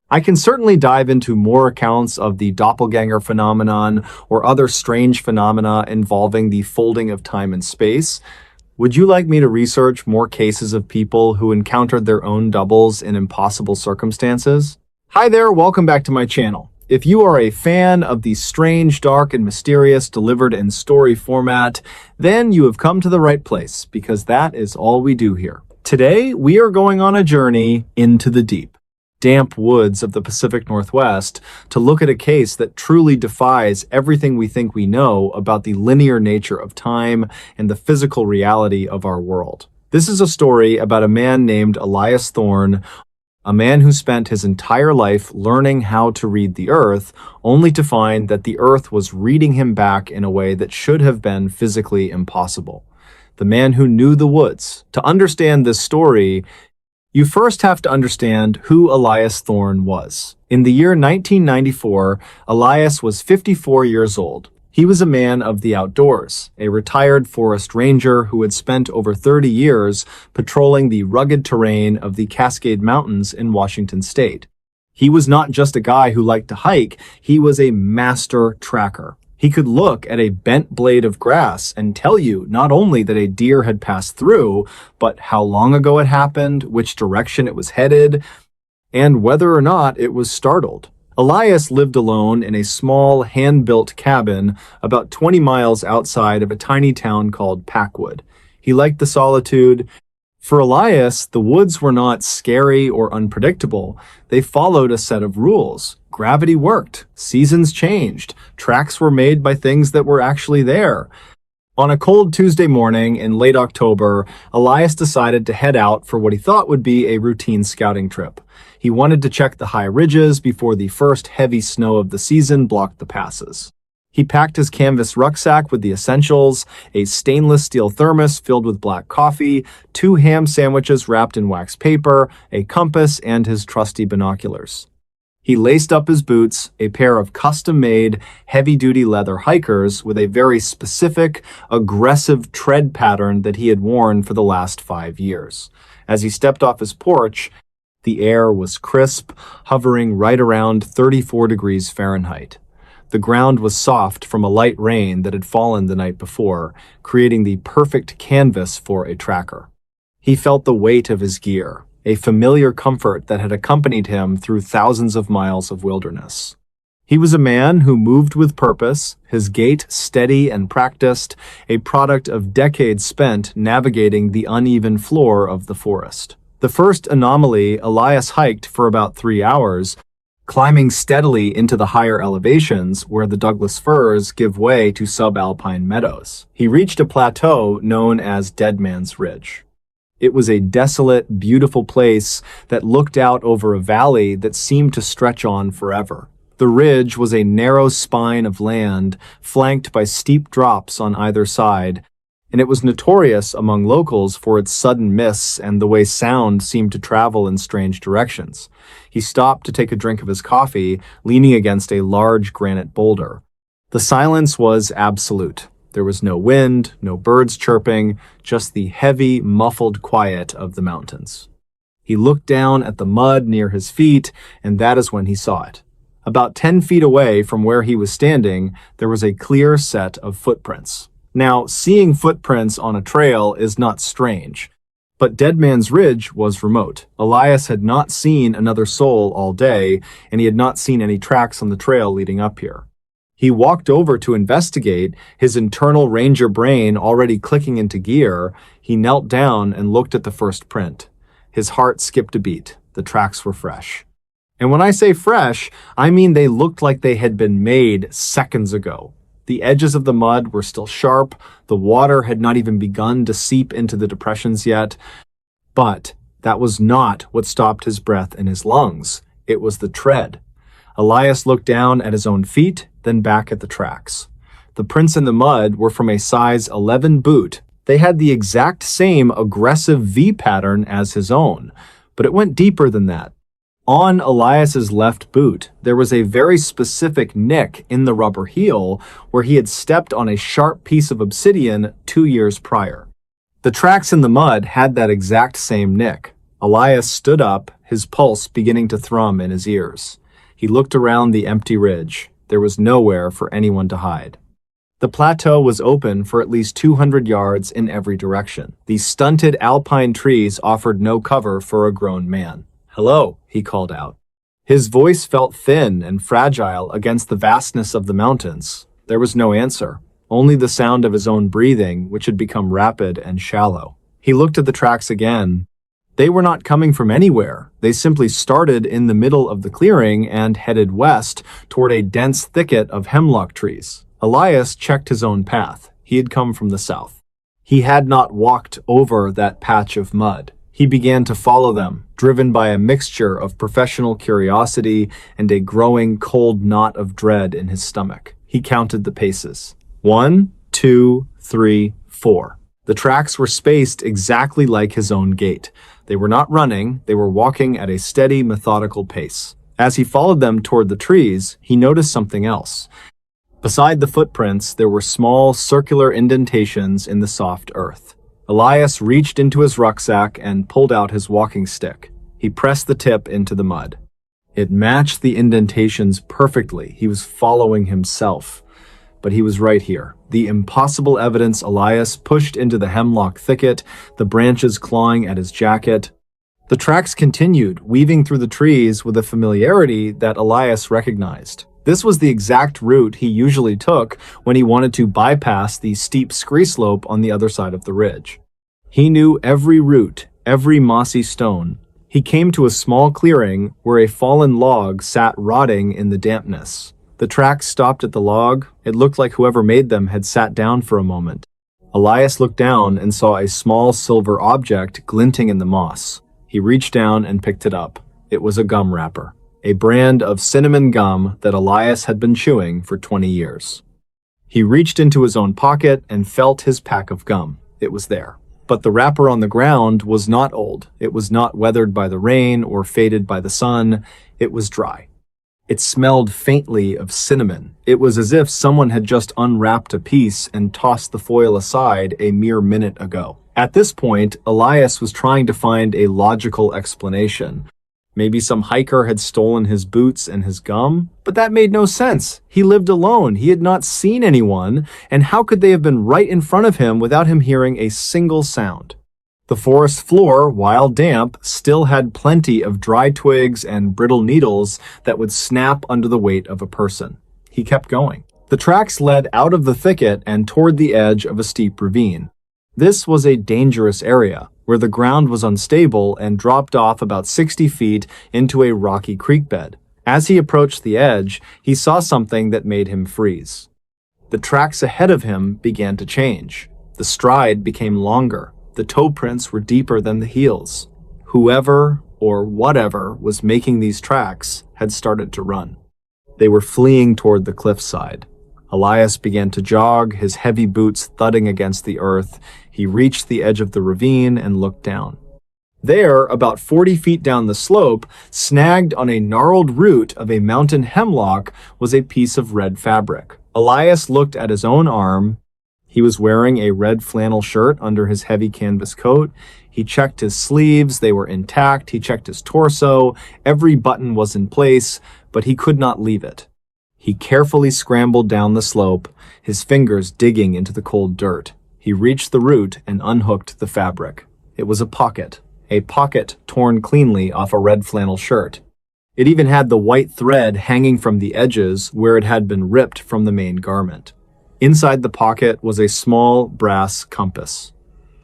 I can certainly dive into more accounts of the doppelganger phenomenon or other strange phenomena involving the folding of time and space. Would you like me to research more cases of people who encountered their own doubles in impossible circumstances? Hi there, welcome back to my channel. If you are a fan of the strange, dark, and mysterious delivered in story format, then you have come to the right place, because that is all we do here. Today, we are going on a journey into the deep, damp woods of the Pacific Northwest to look at a case that truly defies everything we think we know about the linear nature of time and the physical reality of our world. This is a story about a man named Elias Thorne, a man who spent his entire life learning how to read the earth, only to find that the earth was reading him back in a way that should have been physically impossible. The man who knew the woods. To understand this story, you first have to understand who Elias Thorne was. In the year 1994, Elias was 54 years old. He was a man of the outdoors, a retired forest ranger who had spent over 30 years patrolling the rugged terrain of the Cascade Mountains in Washington state. He was not just a guy who liked to hike, he was a master tracker. He could look at a bent blade of grass and tell you not only that a deer had passed through, but how long ago it happened, which direction it was headed, and whether or not it was startled. Elias lived alone in a small, hand-built cabin about 20 miles outside of a tiny town called Packwood. He liked the solitude. For Elias, the woods were not scary or unpredictable. They followed a set of rules. Gravity worked. Seasons changed. Tracks were made by things that were actually there. On a cold Tuesday morning in late October, Elias decided to head out for what he thought would be a routine scouting trip. He wanted to check the high ridges before the first heavy snow of the season blocked the passes. He packed his canvas rucksack with the essentials, a stainless steel thermos filled with black coffee, 2 ham sandwiches wrapped in wax paper, a compass, and his trusty binoculars. He laced up his boots, a pair of custom-made, heavy-duty leather hikers with a very specific, aggressive tread pattern that he had worn for the last 5 years. As he stepped off his porch, the air was crisp, hovering right around 34 degrees Fahrenheit. The ground was soft from a light rain that had fallen the night before, creating the perfect canvas for a tracker. He felt the weight of his gear, a familiar comfort that had accompanied him through thousands of miles of wilderness. He was a man who moved with purpose, his gait steady and practiced, a product of decades spent navigating the uneven floor of the forest. The first anomaly, Elias hiked for about 3 hours, climbing steadily into the higher elevations where the Douglas firs give way to subalpine meadows. He reached a plateau known as Dead Man's Ridge. It was a desolate, beautiful place that looked out over a valley that seemed to stretch on forever. The ridge was a narrow spine of land, flanked by steep drops on either side, and it was notorious among locals for its sudden mists and the way sound seemed to travel in strange directions. He stopped to take a drink of his coffee, leaning against a large granite boulder. The silence was absolute. There was no wind, no birds chirping, just the heavy, muffled quiet of the mountains. He looked down at the mud near his feet, and that is when he saw it. About 10 feet away from where he was standing, there was a clear set of footprints. Now, seeing footprints on a trail is not strange, but Dead Man's Ridge was remote. Elias had not seen another soul all day, and he had not seen any tracks on the trail leading up here. He walked over to investigate, his internal ranger brain already clicking into gear. He knelt down and looked at the first print. His heart skipped a beat. The tracks were fresh. And when I say fresh, I mean they looked like they had been made seconds ago. The edges of the mud were still sharp, the water had not even begun to seep into the depressions yet. But that was not what stopped his breath in his lungs. It was the tread. Elias looked down at his own feet, then back at the tracks. The prints in the mud were from a size 11 boot. They had the exact same aggressive V pattern as his own, but it went deeper than that. On Elias's left boot, there was a very specific nick in the rubber heel where he had stepped on a sharp piece of obsidian 2 years prior. The tracks in the mud had that exact same nick. Elias stood up, his pulse beginning to thrum in his ears. He looked around the empty ridge. There was nowhere for anyone to hide. The plateau was open for at least 200 yards in every direction. The stunted alpine trees offered no cover for a grown man. "Hello," he called out. His voice felt thin and fragile against the vastness of the mountains. There was no answer, only the sound of his own breathing, which had become rapid and shallow. He looked at the tracks again. They were not coming from anywhere. They simply started in the middle of the clearing and headed west toward a dense thicket of hemlock trees. Elias checked his own path. He had come from the south. He had not walked over that patch of mud. He began to follow them, driven by a mixture of professional curiosity and a growing cold knot of dread in his stomach. He counted the paces. 1, 2, 3, 4. The tracks were spaced exactly like his own gait. They were not running, they were walking at a steady, methodical pace. As he followed them toward the trees, he noticed something else. Beside the footprints, there were small, circular indentations in the soft earth. Elias reached into his rucksack and pulled out his walking stick. He pressed the tip into the mud. It matched the indentations perfectly. He was following himself. But he was right here. The impossible evidence Elias pushed into the hemlock thicket, the branches clawing at his jacket. The tracks continued, weaving through the trees with a familiarity that Elias recognized. This was the exact route he usually took when he wanted to bypass the steep scree slope on the other side of the ridge. He knew every root, every mossy stone. He came to a small clearing where a fallen log sat rotting in the dampness. The tracks stopped at the log. It looked like whoever made them had sat down for a moment. Elias looked down and saw a small silver object glinting in the moss. He reached down and picked it up. It was a gum wrapper, a brand of cinnamon gum that Elias had been chewing for 20 years. He reached into his own pocket and felt his pack of gum. It was there. But the wrapper on the ground was not old. It was not weathered by the rain or faded by the sun. It was dry. It smelled faintly of cinnamon. It was as if someone had just unwrapped a piece and tossed the foil aside a mere minute ago. At this point, Elias was trying to find a logical explanation. Maybe some hiker had stolen his boots and his gum? But that made no sense. He lived alone. He had not seen anyone, and how could they have been right in front of him without him hearing a single sound? The forest floor, while damp, still had plenty of dry twigs and brittle needles that would snap under the weight of a person. He kept going. The tracks led out of the thicket and toward the edge of a steep ravine. This was a dangerous area, where the ground was unstable and dropped off about 60 feet into a rocky creek bed. As he approached the edge, he saw something that made him freeze. The tracks ahead of him began to change. The stride became longer. The toe prints were deeper than the heels. Whoever or whatever was making these tracks had started to run. They were fleeing toward the cliffside. Elias began to jog, his heavy boots thudding against the earth. He reached the edge of the ravine and looked down. There, about 40 feet down the slope, snagged on a gnarled root of a mountain hemlock, was a piece of red fabric. Elias looked at his own arm. He was wearing a red flannel shirt under his heavy canvas coat. He checked his sleeves, they were intact. He checked his torso. Every button was in place, but he could not leave it. He carefully scrambled down the slope, his fingers digging into the cold dirt. He reached the root and unhooked the fabric. It was a pocket torn cleanly off a red flannel shirt. It even had the white thread hanging from the edges where it had been ripped from the main garment. Inside the pocket was a small brass compass.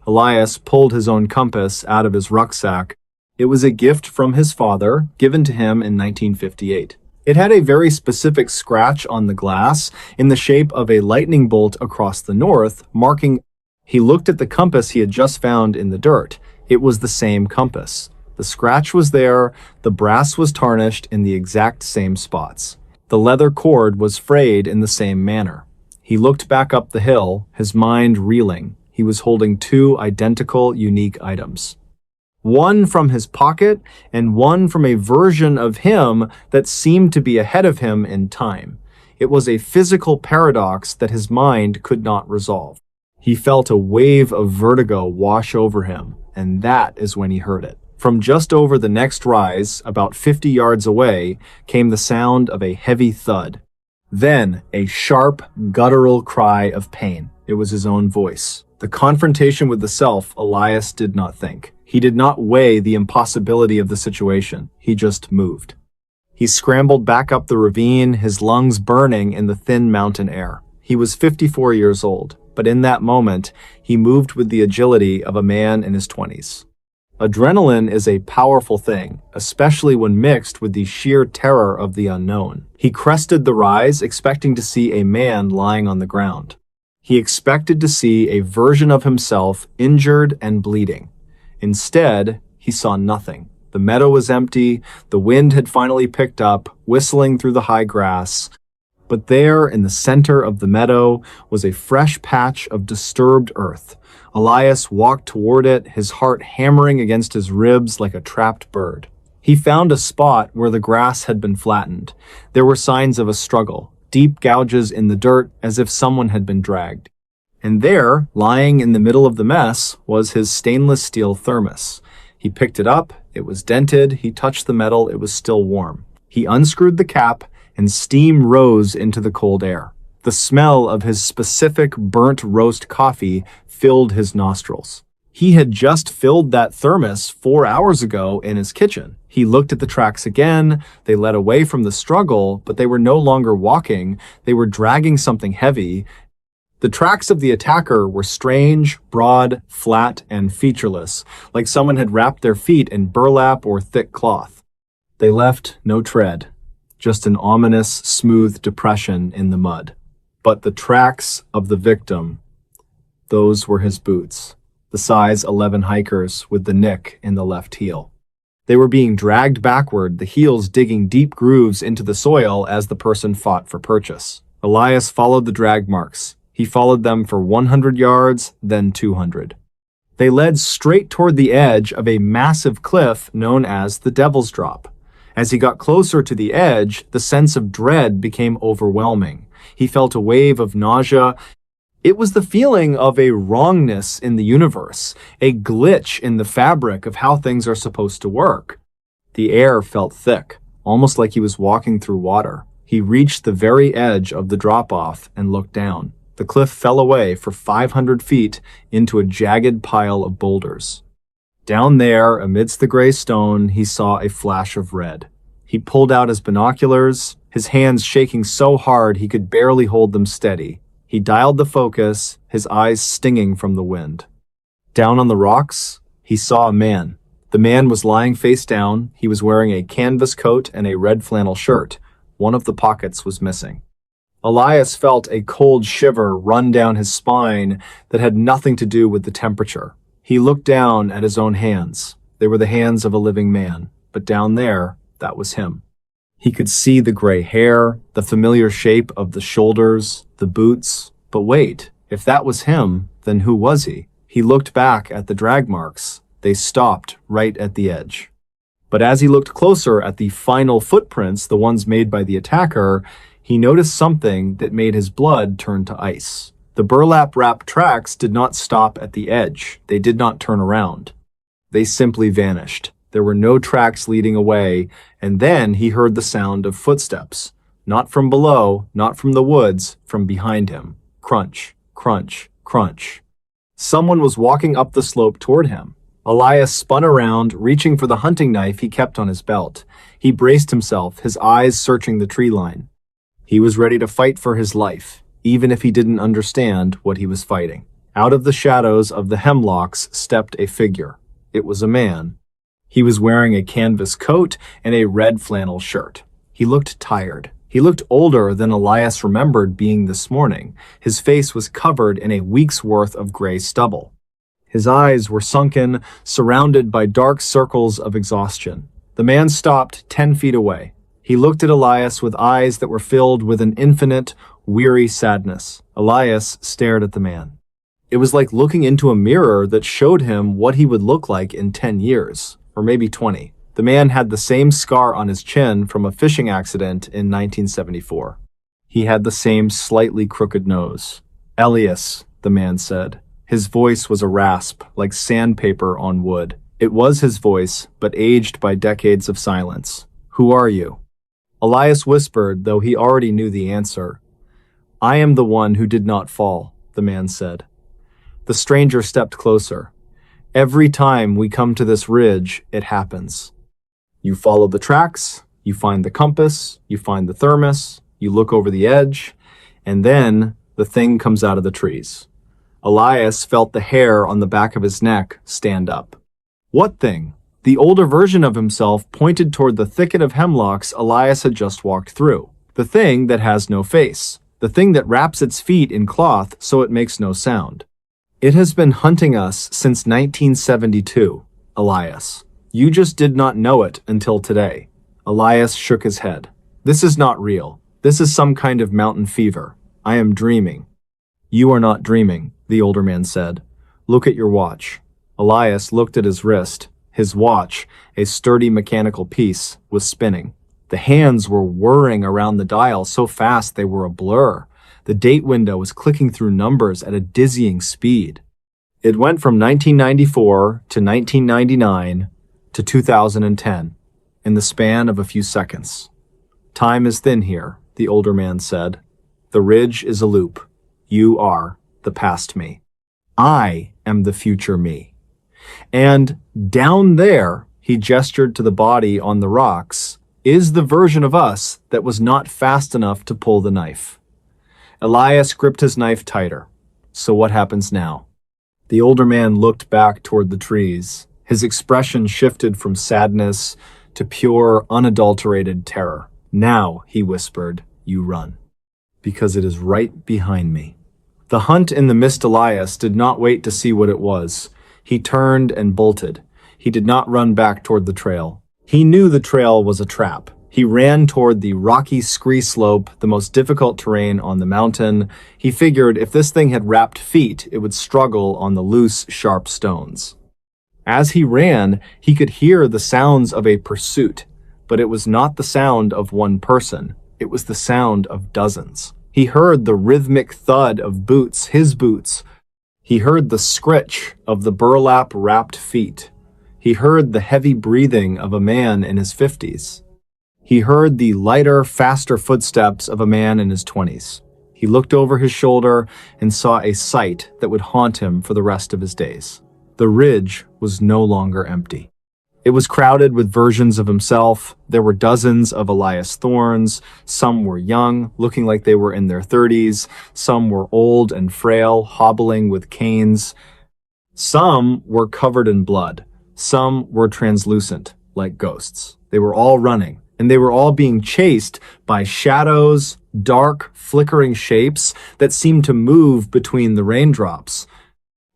Elias pulled his own compass out of his rucksack. It was a gift from his father, given to him in 1958. It had a very specific scratch on the glass in the shape of a lightning bolt across the north, marking. He looked at the compass he had just found in the dirt. It was the same compass. The scratch was there, the brass was tarnished in the exact same spots. The leather cord was frayed in the same manner. He looked back up the hill, his mind reeling. He was holding two identical, unique items. One from his pocket and one from a version of him that seemed to be ahead of him in time. It was a physical paradox that his mind could not resolve. He felt a wave of vertigo wash over him, and that is when he heard it. From just over the next rise, about 50 yards away, came the sound of a heavy thud. Then a sharp, guttural cry of pain. It was his own voice. The confrontation with the self, Elias did not think. He did not weigh the impossibility of the situation. He just moved. He scrambled back up the ravine, his lungs burning in the thin mountain air. He was 54 years old, but in that moment, he moved with the agility of a man in his 20s. Adrenaline is a powerful thing, especially when mixed with the sheer terror of the unknown. He crested the rise, expecting to see a man lying on the ground. He expected to see a version of himself injured and bleeding. Instead, he saw nothing. The meadow was empty, the wind had finally picked up, whistling through the high grass. But there, in the center of the meadow, was a fresh patch of disturbed earth. Elias walked toward it, his heart hammering against his ribs like a trapped bird. He found a spot where the grass had been flattened. There were signs of a struggle, deep gouges in the dirt as if someone had been dragged. And there, lying in the middle of the mess, was his stainless steel thermos. He picked it up, it was dented, he touched the metal, it was still warm. He unscrewed the cap, and steam rose into the cold air. The smell of his specific burnt roast coffee filled his nostrils. He had just filled that thermos 4 hours ago in his kitchen. He looked at the tracks again. They led away from the struggle, but they were no longer walking. They were dragging something heavy. The tracks of the attacker were strange, broad, flat, and featureless, like someone had wrapped their feet in burlap or thick cloth. They left no tread, just an ominous, smooth depression in the mud. But the tracks of the victim, those were his boots, the size 11 hikers with the nick in the left heel. They were being dragged backward, the heels digging deep grooves into the soil as the person fought for purchase. Elias followed the drag marks. He followed them for 100 yards, then 200. They led straight toward the edge of a massive cliff known as the Devil's Drop. As he got closer to the edge, the sense of dread became overwhelming. He felt a wave of nausea. It was the feeling of a wrongness in the universe, a glitch in the fabric of how things are supposed to work. The air felt thick, almost like he was walking through water. He reached the very edge of the drop-off and looked down. The cliff fell away for 500 feet into a jagged pile of boulders. Down there, amidst the gray stone, he saw a flash of red. He pulled out his binoculars, his hands shaking so hard he could barely hold them steady. He dialed the focus, his eyes stinging from the wind. Down on the rocks, he saw a man. The man was lying face down. He was wearing a canvas coat and a red flannel shirt. One of the pockets was missing. Elias felt a cold shiver run down his spine that had nothing to do with the temperature. He looked down at his own hands. They were the hands of a living man, but down there, that was him. He could see the gray hair, the familiar shape of the shoulders, the boots. But wait, if that was him, then who was he? He looked back at the drag marks. They stopped right at the edge. But as he looked closer at the final footprints, the ones made by the attacker, he noticed something that made his blood turn to ice. The burlap-wrapped tracks did not stop at the edge. They did not turn around. They simply vanished. There were no tracks leading away, and then he heard the sound of footsteps. Not from below, not from the woods, from behind him. Crunch, crunch, crunch. Someone was walking up the slope toward him. Elias spun around, reaching for the hunting knife he kept on his belt. He braced himself, his eyes searching the tree line. He was ready to fight for his life, even if he didn't understand what he was fighting. Out of the shadows of the hemlocks stepped a figure. It was a man. He was wearing a canvas coat and a red flannel shirt. He looked tired. He looked older than Elias remembered being this morning. His face was covered in a week's worth of gray stubble. His eyes were sunken, surrounded by dark circles of exhaustion. The man stopped 10 feet away. He looked at Elias with eyes that were filled with an infinite, weary sadness. Elias stared at the man. It was like looking into a mirror that showed him what he would look like in 10 years, or maybe 20. The man had the same scar on his chin from a fishing accident in 1974. He had the same slightly crooked nose. Elias, the man said. His voice was a rasp, like sandpaper on wood. It was his voice, but aged by decades of silence. Who are you? Elias whispered, though he already knew the answer. I am the one who did not fall, the man said. The stranger stepped closer. Every time we come to this ridge, it happens. You follow the tracks, you find the compass, you find the thermos, you look over the edge, and then the thing comes out of the trees. Elias felt the hair on the back of his neck stand up. What thing? The older version of himself pointed toward the thicket of hemlocks Elias had just walked through. The thing that has no face. The thing that wraps its feet in cloth so it makes no sound. It has been hunting us since 1972, Elias. You just did not know it until today. Elias shook his head. This is not real. This is some kind of mountain fever. I am dreaming. You are not dreaming, the older man said. Look at your watch. Elias looked at his wrist. His watch, a sturdy mechanical piece, was spinning. The hands were whirring around the dial so fast they were a blur. The date window was clicking through numbers at a dizzying speed. It went from 1994 to 1999 to 2010, in the span of a few seconds. Time is thin here, the older man said. The ridge is a loop. You are the past me. I am the future me. And down there, he gestured to the body on the rocks, is the version of us that was not fast enough to pull the knife. Elias gripped his knife tighter. So what happens now? The older man looked back toward the trees. His expression shifted from sadness to pure, unadulterated terror. Now, he whispered, you run. Because it is right behind me. The hunt in the mist Elias did not wait to see what it was. He turned and bolted. He did not run back toward the trail. He knew the trail was a trap. He ran toward the rocky scree slope, the most difficult terrain on the mountain. He figured if this thing had wrapped feet, it would struggle on the loose, sharp stones. As he ran, he could hear the sounds of a pursuit, but it was not the sound of one person. It was the sound of dozens. He heard the rhythmic thud of boots, his boots. He heard the scritch of the burlap-wrapped feet. He heard the heavy breathing of a man in his 50s. He heard the lighter, faster footsteps of a man in his 20s. He looked over his shoulder and saw a sight that would haunt him for the rest of his days. The ridge was no longer empty. It was crowded with versions of himself. There were dozens of Elias Thorns. Some were young, looking like they were in their 30s. Some were old and frail, hobbling with canes. Some were covered in blood. Some were translucent, like ghosts. They were all running, and they were all being chased by shadows, dark, flickering shapes that seemed to move between the raindrops.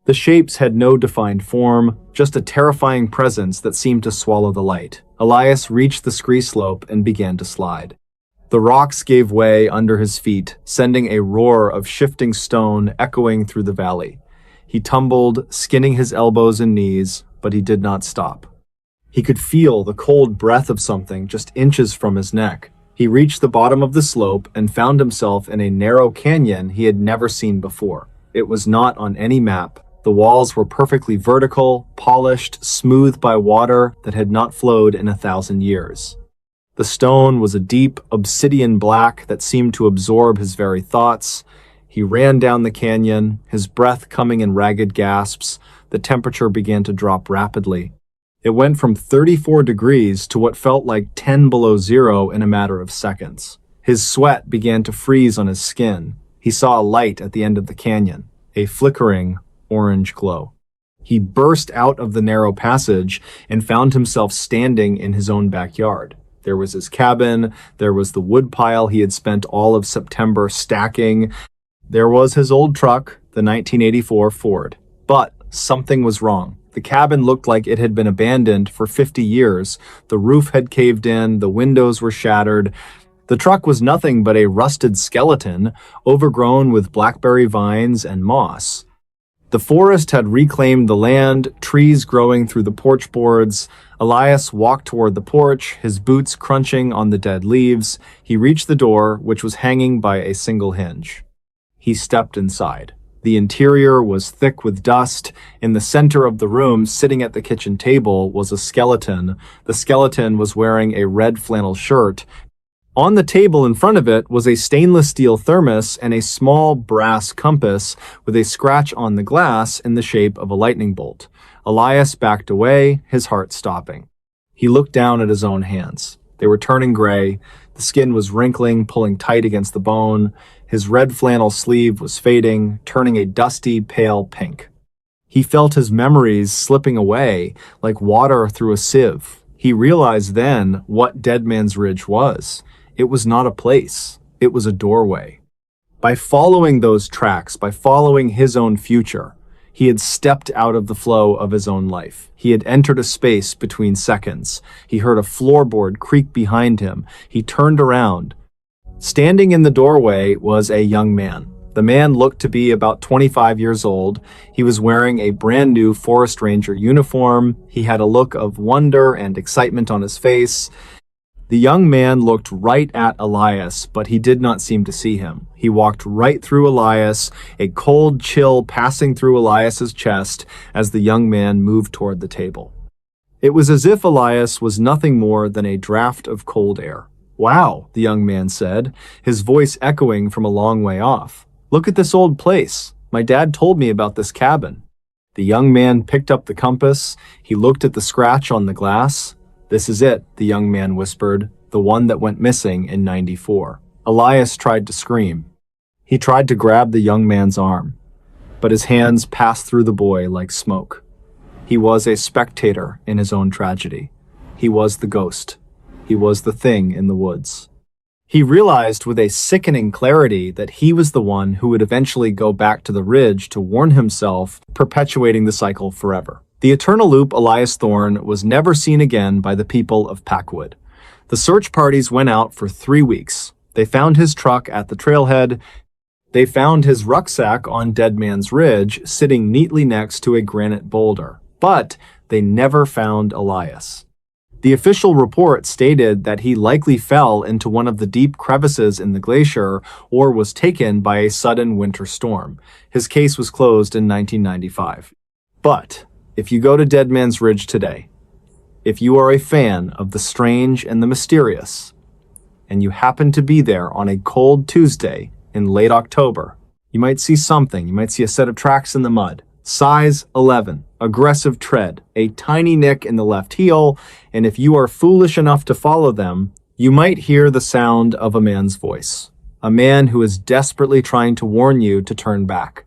The shapes had no defined form, just a terrifying presence that seemed to swallow the light. Elias reached the scree slope and began to slide. The rocks gave way under his feet, sending a roar of shifting stone echoing through the valley. He tumbled, skinning his elbows and knees, but he did not stop. He could feel the cold breath of something just inches from his neck. He reached the bottom of the slope and found himself in a narrow canyon he had never seen before. It was not on any map. The walls were perfectly vertical, polished, smooth by water that had not flowed in 1,000 years. The stone was a deep, obsidian black that seemed to absorb his very thoughts. He ran down the canyon, his breath coming in ragged gasps. The temperature began to drop rapidly. It went from 34 degrees to what felt like 10 below zero in a matter of seconds. His sweat began to freeze on his skin. He saw a light at the end of the canyon, a flickering, orange glow. He burst out of the narrow passage and found himself standing in his own backyard. There was his cabin, there was the woodpile he had spent all of September stacking, there was his old truck, the 1984 Ford. But something was wrong. The cabin looked like it had been abandoned for 50 years. The roof had caved in, the windows were shattered. The truck was nothing but a rusted skeleton, overgrown with blackberry vines and moss. The forest had reclaimed the land, trees growing through the porch boards. Elias walked toward the porch, his boots crunching on the dead leaves. He reached the door, which was hanging by a single hinge. He stepped inside. The interior was thick with dust. In the center of the room, sitting at the kitchen table, was a skeleton. The skeleton was wearing a red flannel shirt. On the table in front of it was a stainless steel thermos and a small brass compass with a scratch on the glass in the shape of a lightning bolt. Elias backed away, his heart stopping. He looked down at his own hands. They were turning gray. The skin was wrinkling, pulling tight against the bone. His red flannel sleeve was fading, turning a dusty, pale pink. He felt his memories slipping away like water through a sieve. He realized then what Dead Man's Ridge was. It was not a place, it was a doorway. By following those tracks, by following his own future, he had stepped out of the flow of his own life. He had entered a space between seconds. He heard a floorboard creak behind him. He turned around. Standing in the doorway was a young man. The man looked to be about 25 years old. He was wearing a brand new forest ranger uniform. He had a look of wonder and excitement on his face. The young man looked right at Elias, but he did not seem to see him. He walked right through Elias, a cold chill passing through Elias's chest as the young man moved toward the table. It was as if Elias was nothing more than a draft of cold air. "Wow," the young man said, his voice echoing from a long way off. "Look at this old place. My dad told me about this cabin." The young man picked up the compass. He looked at the scratch on the glass. "This is it," the young man whispered, "the one that went missing in '94. Elias tried to scream. He tried to grab the young man's arm, but his hands passed through the boy like smoke. He was a spectator in his own tragedy. He was the ghost. He was the thing in the woods. He realized with a sickening clarity that he was the one who would eventually go back to the ridge to warn himself, perpetuating the cycle forever. The eternal loop Elias Thorn was never seen again by the people of Packwood. The search parties went out for 3 weeks. They found his truck at the trailhead. They found his rucksack on Dead Man's Ridge, sitting neatly next to a granite boulder. But they never found Elias. The official report stated that he likely fell into one of the deep crevices in the glacier or was taken by a sudden winter storm. His case was closed in 1995. But if you go to Dead Man's Ridge today, if you are a fan of the strange and the mysterious, and you happen to be there on a cold Tuesday in late October, you might see something. You might see a set of tracks in the mud. Size 11, aggressive tread, a tiny nick in the left heel, and if you are foolish enough to follow them, you might hear the sound of a man's voice. A man who is desperately trying to warn you to turn back.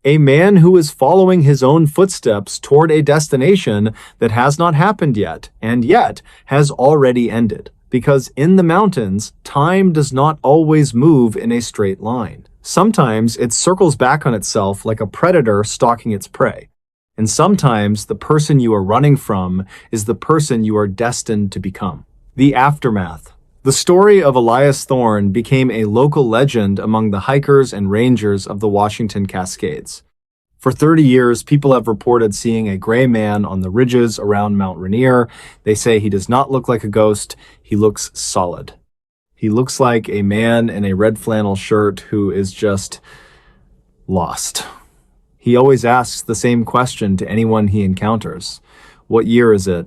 A man who is following his own footsteps toward a destination that has not happened yet, and yet has already ended. Because in the mountains, time does not always move in a straight line. Sometimes it circles back on itself like a predator stalking its prey. And sometimes the person you are running from is the person you are destined to become. The aftermath. The story of Elias Thorne became a local legend among the hikers and rangers of the Washington Cascades. For 30 years, people have reported seeing a gray man on the ridges around Mount Rainier. They say he does not look like a ghost. He looks solid. He looks like a man in a red flannel shirt who is just lost. He always asks the same question to anyone he encounters. What year is it?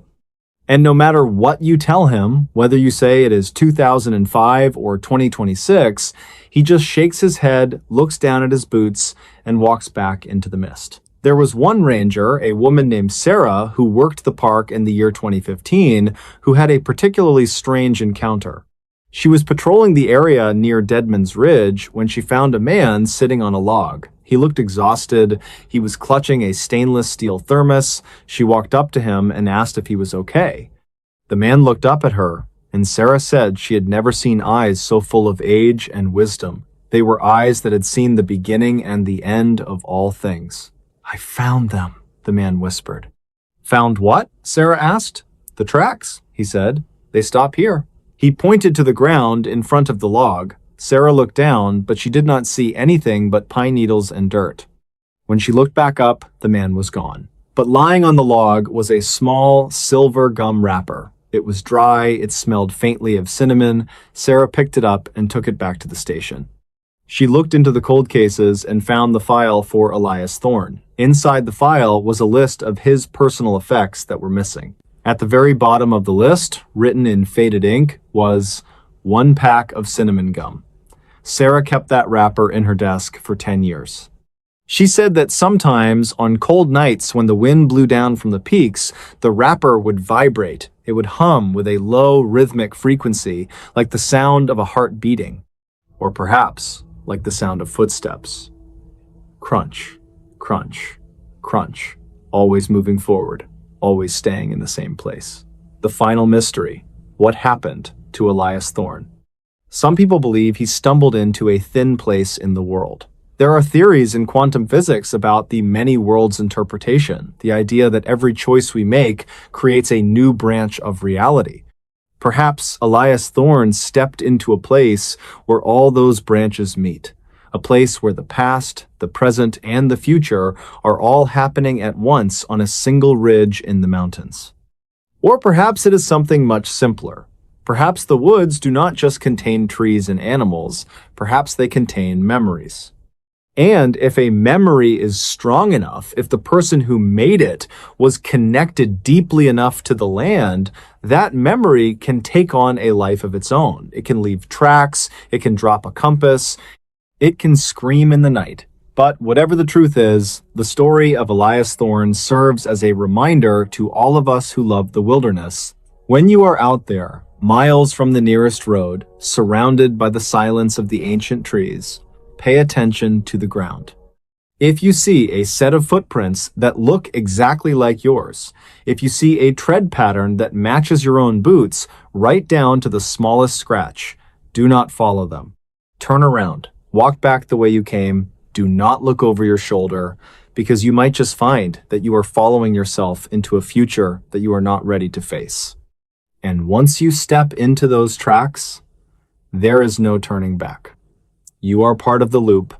And no matter what you tell him, whether you say it is 2005 or 2026, he just shakes his head, looks down at his boots, and walks back into the mist. There was one ranger, a woman named Sarah, who worked the park in the year 2015, who had a particularly strange encounter. She was patrolling the area near Deadman's Ridge when she found a man sitting on a log. He looked exhausted. He was clutching a stainless steel thermos. She walked up to him and asked if he was okay. The man looked up at her, and Sarah said she had never seen eyes so full of age and wisdom. They were eyes that had seen the beginning and the end of all things. "I found them," the man whispered. "Found what?" Sarah asked. "The tracks," he said. "They stop here." He pointed to the ground in front of the log. Sarah looked down, but she did not see anything but pine needles and dirt. When she looked back up, the man was gone. But lying on the log was a small silver gum wrapper. It was dry, it smelled faintly of cinnamon. Sarah picked it up and took it back to the station. She looked into the cold cases and found the file for Elias Thorne. Inside the file was a list of his personal effects that were missing. At the very bottom of the list, written in faded ink, was 1 pack of cinnamon gum. Sarah kept that wrapper in her desk for 10 years. She said that sometimes on cold nights when the wind blew down from the peaks, the wrapper would vibrate. It would hum with a low rhythmic frequency, like the sound of a heart beating, or perhaps like the sound of footsteps. Crunch, crunch, crunch, always moving forward, always staying in the same place. The final mystery: what happened to Elias Thorne? Some people believe he stumbled into a thin place in the world. There are theories in quantum physics about the many worlds interpretation, the idea that every choice we make creates a new branch of reality. Perhaps Elias Thorne stepped into a place where all those branches meet, a place where the past, the present, and the future are all happening at once on a single ridge in the mountains. Or perhaps it is something much simpler. Perhaps the woods do not just contain trees and animals, perhaps they contain memories. And if a memory is strong enough, if the person who made it was connected deeply enough to the land, that memory can take on a life of its own. It can leave tracks, it can drop a compass, it can scream in the night. But whatever the truth is, the story of Elias Thorne serves as a reminder to all of us who love the wilderness. When you are out there, miles from the nearest road, surrounded by the silence of the ancient trees, pay attention to the ground. If you see a set of footprints that look exactly like yours, if you see a tread pattern that matches your own boots, right down to the smallest scratch, do not follow them. Turn around, walk back the way you came, do not look over your shoulder, because you might just find that you are following yourself into a future that you are not ready to face. And once you step into those tracks, there is no turning back. You are part of the loop.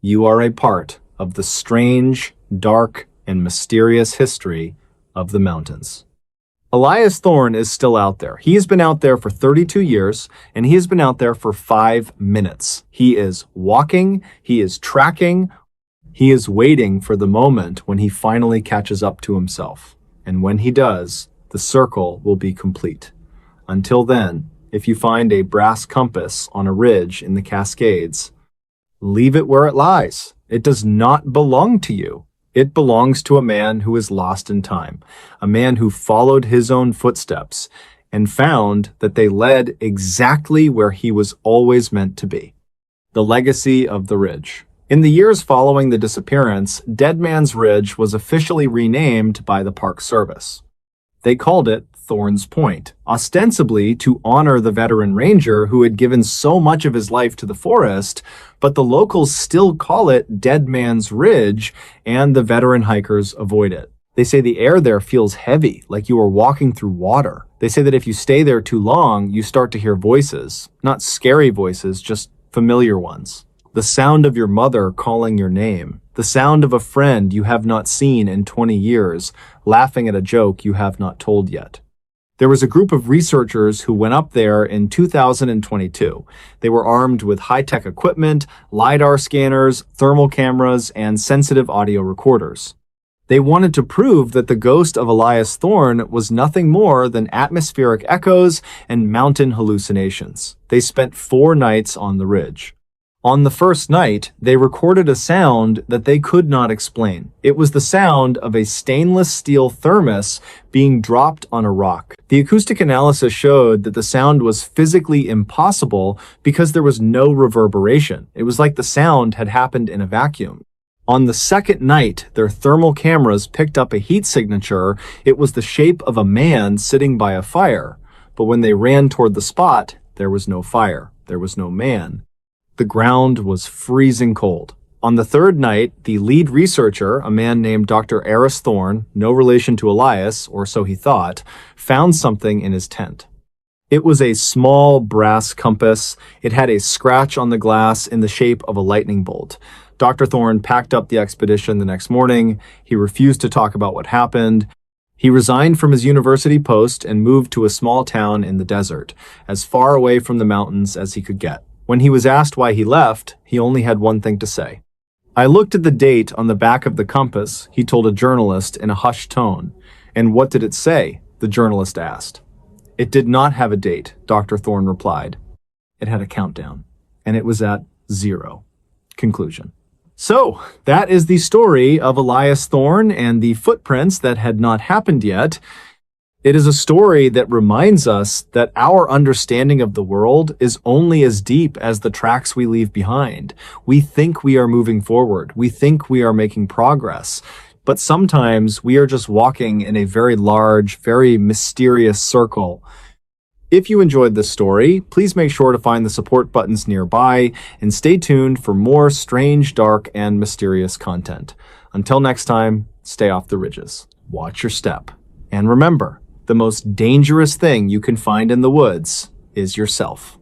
You are a part of the strange, dark, and mysterious history of the mountains. Elias Thorne is still out there. He has been out there for 32 years, and he has been out there for 5 minutes. He is walking, he is tracking, he is waiting for the moment when he finally catches up to himself. And when he does, the circle will be complete. Until then, if you find a brass compass on a ridge in the Cascades, leave it where it lies. It does not belong to you. It belongs to a man who is lost in time, a man who followed his own footsteps and found that they led exactly where he was always meant to be. The legacy of the ridge. In the years following the disappearance, Dead Man's Ridge was officially renamed by the Park Service. They called it Thorne's Point, ostensibly to honor the veteran ranger who had given so much of his life to the forest, but the locals still call it Dead Man's Ridge, and the veteran hikers avoid it. They say the air there feels heavy, like you are walking through water. They say that if you stay there too long, you start to hear voices. Not scary voices, just familiar ones. The sound of your mother calling your name. The sound of a friend you have not seen in 20 years, laughing at a joke you have not told yet. There was a group of researchers who went up there in 2022. They were armed with high-tech equipment, LiDAR scanners, thermal cameras, and sensitive audio recorders. They wanted to prove that the ghost of Elias Thorne was nothing more than atmospheric echoes and mountain hallucinations. They spent 4 nights on the ridge. On the first night, they recorded a sound that they could not explain. It was the sound of a stainless steel thermos being dropped on a rock. The acoustic analysis showed that the sound was physically impossible because there was no reverberation. It was like the sound had happened in a vacuum. On the second night, their thermal cameras picked up a heat signature. It was the shape of a man sitting by a fire. But when they ran toward the spot, there was no fire. There was no man. The ground was freezing cold. On the third night, the lead researcher, a man named Dr. Eris Thorne, no relation to Elias, or so he thought, found something in his tent. It was a small brass compass. It had a scratch on the glass in the shape of a lightning bolt. Dr. Thorne packed up the expedition the next morning. He refused to talk about what happened. He resigned from his university post and moved to a small town in the desert, as far away from the mountains as he could get. When he was asked why he left, he only had one thing to say. "I looked at the date on the back of the compass," he told a journalist in a hushed tone. "And what did it say?" the journalist asked. "It did not have a date," Dr. Thorne replied. "It had a countdown, and it was at 0. Conclusion. So, that is the story of Elias Thorne and the footprints that had not happened yet. It is a story that reminds us that our understanding of the world is only as deep as the tracks we leave behind. We think we are moving forward. We think we are making progress. But sometimes we are just walking in a very large, very mysterious circle. If you enjoyed this story, please make sure to find the support buttons nearby and stay tuned for more strange, dark, and mysterious content. Until next time, stay off the ridges. Watch your step. And remember, the most dangerous thing you can find in the woods is yourself.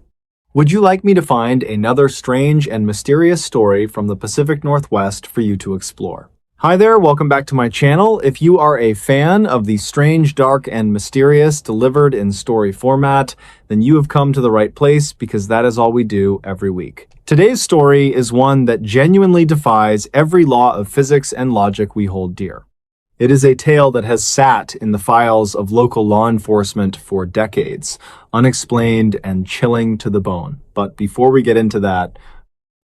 Would you like me to find another strange and mysterious story from the Pacific Northwest for you to explore? Hi there, welcome back to my channel. If you are a fan of the strange, dark, and mysterious delivered in story format, then you have come to the right place because that is all we do every week. Today's story is one that genuinely defies every law of physics and logic we hold dear. It is a tale that has sat in the files of local law enforcement for decades, unexplained and chilling to the bone. But before we get into that,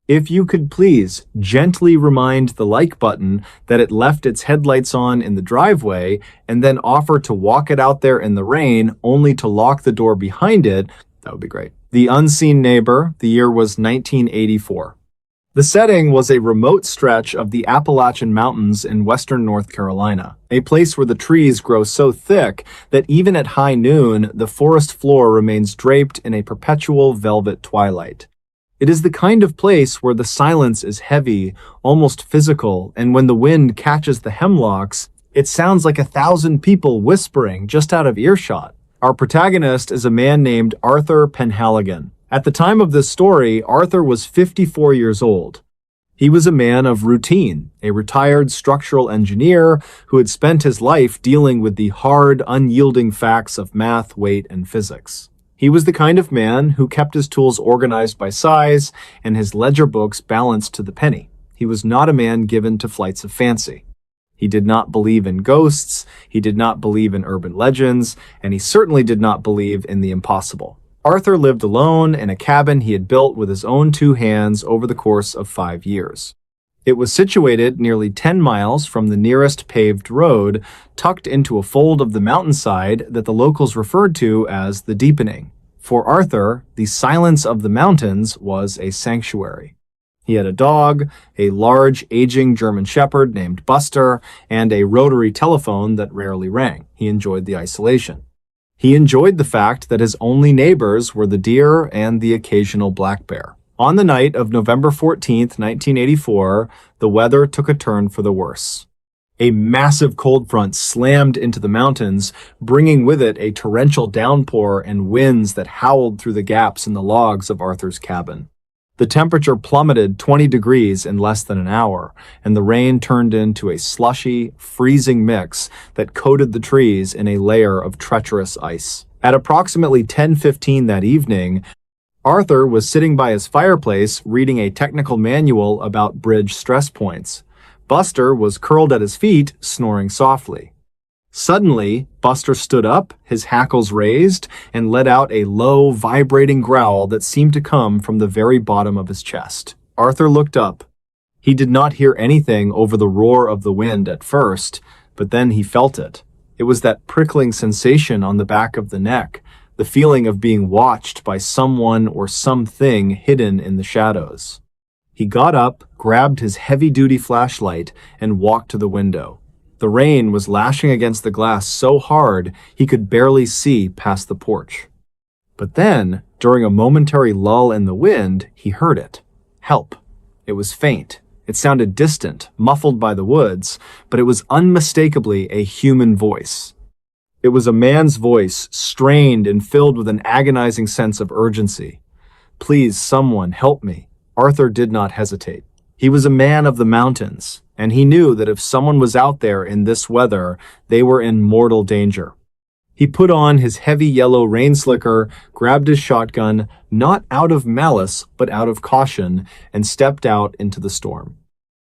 if you could please gently remind the like button that it left its headlights on in the driveway and then offer to walk it out there in the rain only to lock the door behind it, that would be great. The Unseen Neighbor, the year was 1984. The setting was a remote stretch of the Appalachian Mountains in western North Carolina, a place where the trees grow so thick that even at high noon, the forest floor remains draped in a perpetual velvet twilight. It is the kind of place where the silence is heavy, almost physical, and when the wind catches the hemlocks, it sounds like 1,000 people whispering just out of earshot. Our protagonist is a man named Arthur Penhaligon. At the time of this story, Arthur was 54 years old. He was a man of routine, a retired structural engineer who had spent his life dealing with the hard, unyielding facts of math, weight, and physics. He was the kind of man who kept his tools organized by size and his ledger books balanced to the penny. He was not a man given to flights of fancy. He did not believe in ghosts, he did not believe in urban legends, and he certainly did not believe in the impossible. Arthur lived alone in a cabin he had built with his own 2 hands over the course of 5 years. It was situated nearly 10 miles from the nearest paved road, tucked into a fold of the mountainside that the locals referred to as the Deepening. For Arthur, the silence of the mountains was a sanctuary. He had a dog, a large, aging German shepherd named Buster, and a rotary telephone that rarely rang. He enjoyed the isolation. He enjoyed the fact that his only neighbors were the deer and the occasional black bear. On the night of November 14th, 1984, the weather took a turn for the worse. A massive cold front slammed into the mountains, bringing with it a torrential downpour and winds that howled through the gaps in the logs of Arthur's cabin. The temperature plummeted 20 degrees in less than an hour, and the rain turned into a slushy, freezing mix that coated the trees in a layer of treacherous ice. At approximately 10:15 that evening, Arthur was sitting by his fireplace reading a technical manual about bridge stress points. Buster was curled at his feet, snoring softly. Suddenly, Buster stood up, his hackles raised, and let out a low, vibrating growl that seemed to come from the very bottom of his chest. Arthur looked up. He did not hear anything over the roar of the wind at first, but then he felt it. It was that prickling sensation on the back of the neck, the feeling of being watched by someone or something hidden in the shadows. He got up, grabbed his heavy-duty flashlight, and walked to the window. The rain was lashing against the glass so hard he could barely see past the porch. But then, during a momentary lull in the wind, he heard it. Help. It was faint. It sounded distant, muffled by the woods, but it was unmistakably a human voice. It was a man's voice, strained and filled with an agonizing sense of urgency. Please, someone, help me. Arthur did not hesitate. He was a man of the mountains, and he knew that if someone was out there in this weather, they were in mortal danger. He put on his heavy yellow rain slicker, grabbed his shotgun, not out of malice, but out of caution, and stepped out into the storm.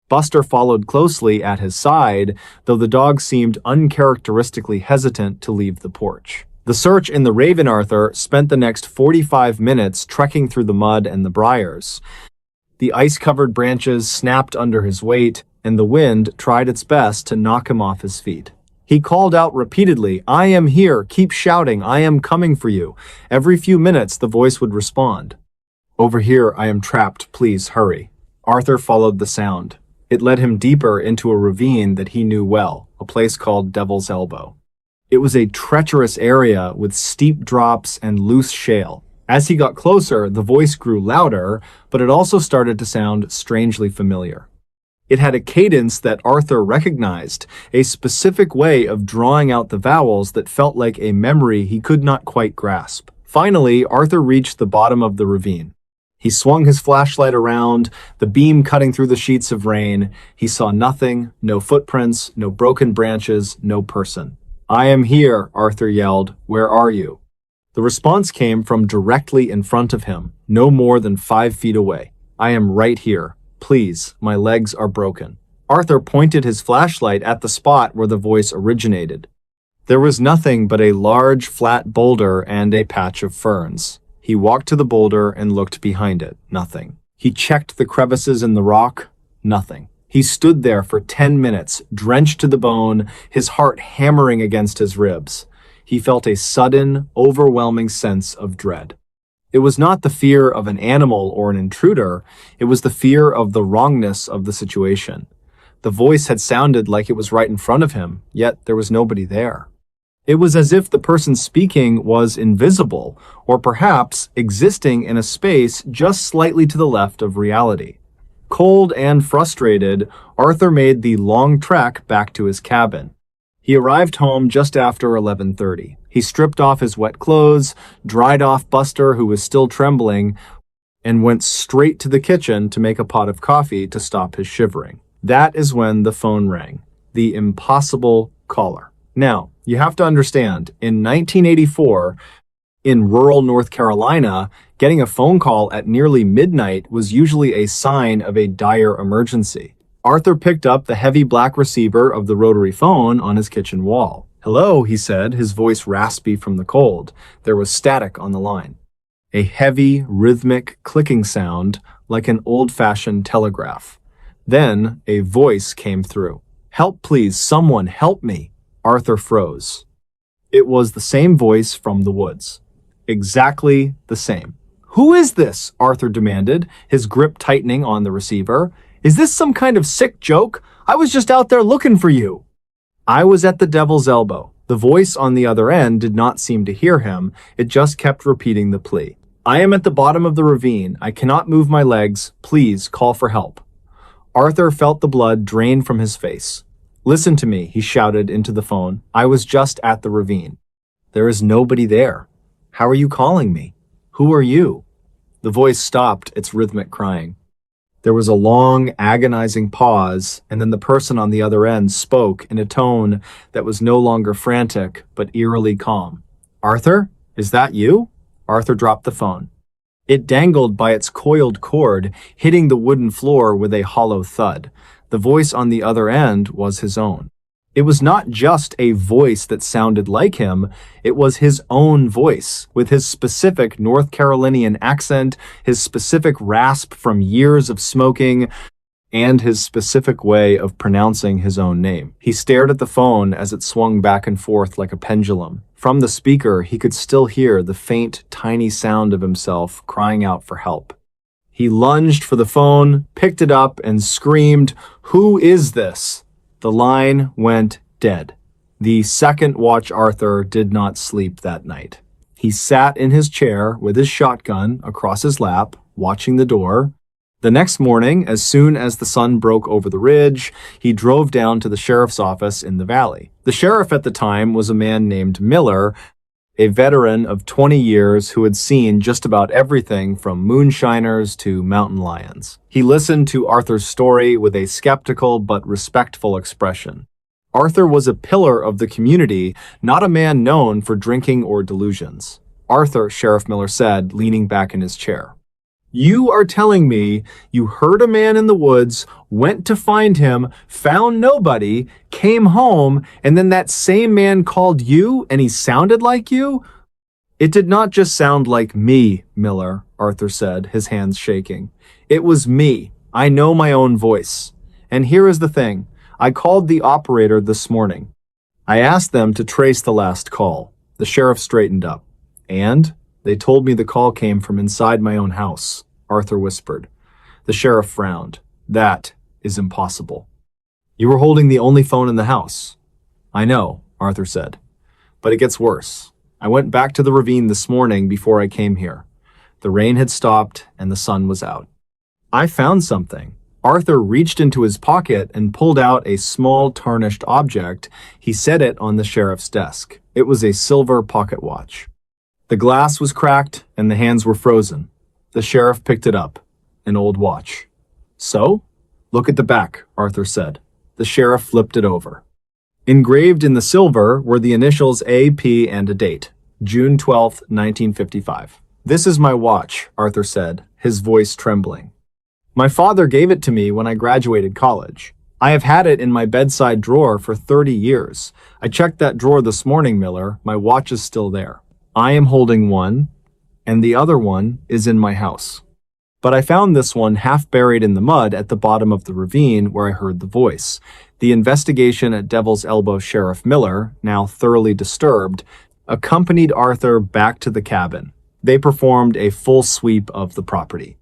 Buster followed closely at his side, though the dog seemed uncharacteristically hesitant to leave the porch. The search in the Raven Arthur spent the next 45 minutes trekking through the mud and the briars. The ice-covered branches snapped under his weight, and the wind tried its best to knock him off his feet. He called out repeatedly, "I am here, keep shouting, I am coming for you." Every few minutes the voice would respond. "Over here, I am trapped, please hurry." Arthur followed the sound. It led him deeper into a ravine that he knew well, a place called Devil's Elbow. It was a treacherous area with steep drops and loose shale. As he got closer, the voice grew louder, but it also started to sound strangely familiar. It had a cadence that Arthur recognized, a specific way of drawing out the vowels that felt like a memory he could not quite grasp. Finally, Arthur reached the bottom of the ravine. He swung his flashlight around, the beam cutting through the sheets of rain. He saw nothing, no footprints, no broken branches, no person. "I am here," Arthur yelled. "Where are you?" The response came from directly in front of him, no more than 5 feet away. "I am right here. Please, my legs are broken." Arthur pointed his flashlight at the spot where the voice originated. There was nothing but a large, flat boulder and a patch of ferns. He walked to the boulder and looked behind it. Nothing. He checked the crevices in the rock. Nothing. He stood there for 10 minutes, drenched to the bone, his heart hammering against his ribs. He felt a sudden, overwhelming sense of dread. It was not the fear of an animal or an intruder, it was the fear of the wrongness of the situation. The voice had sounded like it was right in front of him, yet there was nobody there. It was as if the person speaking was invisible, or perhaps existing in a space just slightly to the left of reality. Cold and frustrated, Arthur made the long trek back to his cabin. He arrived home just after 11:30. He stripped off his wet clothes, dried off Buster, who was still trembling, and went straight to the kitchen to make a pot of coffee to stop his shivering. That is when the phone rang. The impossible caller. Now, you have to understand, in 1984, in rural North Carolina, getting a phone call at nearly midnight was usually a sign of a dire emergency. Arthur picked up the heavy black receiver of the rotary phone on his kitchen wall. "Hello," he said, his voice raspy from the cold. There was static on the line. A heavy, rhythmic clicking sound like an old-fashioned telegraph. Then a voice came through. "Help, please, someone help me." Arthur froze. It was the same voice from the woods. Exactly the same. "Who is this?" Arthur demanded, his grip tightening on the receiver. "Is this some kind of sick joke? I was just out there looking for you." "I was at the devil's elbow." The voice on the other end did not seem to hear him. It just kept repeating the plea. "I am at the bottom of the ravine. I cannot move my legs. Please call for help." Arthur felt the blood drain from his face. "Listen to me," he shouted into the phone. "I was just at the ravine." "There is nobody there. How are you calling me? Who are you?" The voice stopped its rhythmic crying. There was a long, agonizing pause, and then the person on the other end spoke in a tone that was no longer frantic, but eerily calm. "Arthur, is that you?" Arthur dropped the phone. It dangled by its coiled cord, hitting the wooden floor with a hollow thud. The voice on the other end was his own. It was not just a voice that sounded like him, it was his own voice, with his specific North Carolinian accent, his specific rasp from years of smoking, and his specific way of pronouncing his own name. He stared at the phone as it swung back and forth like a pendulum. From the speaker, he could still hear the faint, tiny sound of himself crying out for help. He lunged for the phone, picked it up, and screamed, "Who is this?" The line went dead. The second watch Arthur did not sleep that night. He sat in his chair with his shotgun across his lap, watching the door. The next morning, as soon as the sun broke over the ridge, he drove down to the sheriff's office in the valley. The sheriff at the time was a man named Miller, a veteran of 20 years who had seen just about everything from moonshiners to mountain lions. He listened to Arthur's story with a skeptical but respectful expression. Arthur was a pillar of the community, not a man known for drinking or delusions. "Arthur," Sheriff Miller said, leaning back in his chair, "you are telling me you heard a man in the woods, went to find him, found nobody, came home, and then that same man called you and he sounded like you?" "It did not just sound like me, Miller," Arthur said, his hands shaking. "It was me. I know my own voice. And here is the thing. I called the operator this morning. I asked them to trace the last call." The sheriff straightened up. "And? They told me the call came from inside my own house," Arthur whispered. The sheriff frowned. "That is impossible." "You were holding the only phone in the house." "I know," Arthur said. "But it gets worse. I went back to the ravine this morning before I came here. The rain had stopped and the sun was out. I found something." Arthur reached into his pocket and pulled out a small tarnished object. He set it on the sheriff's desk. It was a silver pocket watch. The glass was cracked and the hands were frozen. The sheriff picked it up. An old watch. "So? Look at the back," Arthur said. The sheriff flipped it over. Engraved in the silver were the initials A, P, and a date. June 12th, 1955. "This is my watch," Arthur said, his voice trembling. "My father gave it to me when I graduated college. I have had it in my bedside drawer for 30 years. I checked that drawer this morning, Miller. My watch is still there. I am holding one, and the other one is in my house. But I found this one half buried in the mud at the bottom of the ravine where I heard the voice." The investigation at Devil's Elbow Sheriff Miller, now thoroughly disturbed, accompanied Arthur back to the cabin. They performed a full sweep of the property.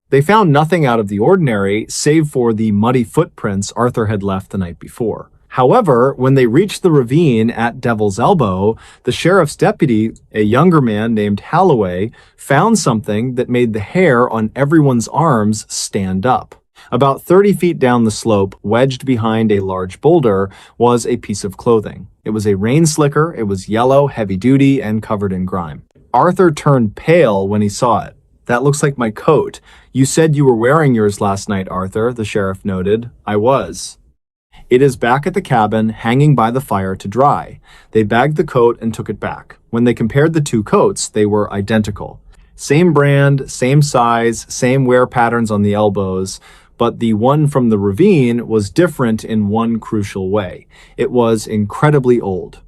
They found nothing out of the ordinary, save for the muddy footprints Arthur had left the night before. However, when they reached the ravine at Devil's Elbow, the sheriff's deputy, a younger man named Halloway, found something that made the hair on everyone's arms stand up. About 30 feet down the slope, wedged behind a large boulder, was a piece of clothing. It was a rain slicker, it was yellow, heavy-duty, and covered in grime. Arthur turned pale when he saw it. That looks like my coat. You said you were wearing yours last night, Arthur, the sheriff noted. I was. It is back at the cabin, hanging by the fire to dry. They bagged the coat and took it back. When they compared the two coats, they were identical. Same brand, same size, same wear patterns on the elbows, but the one from the ravine was different in one crucial way. It was incredibly old.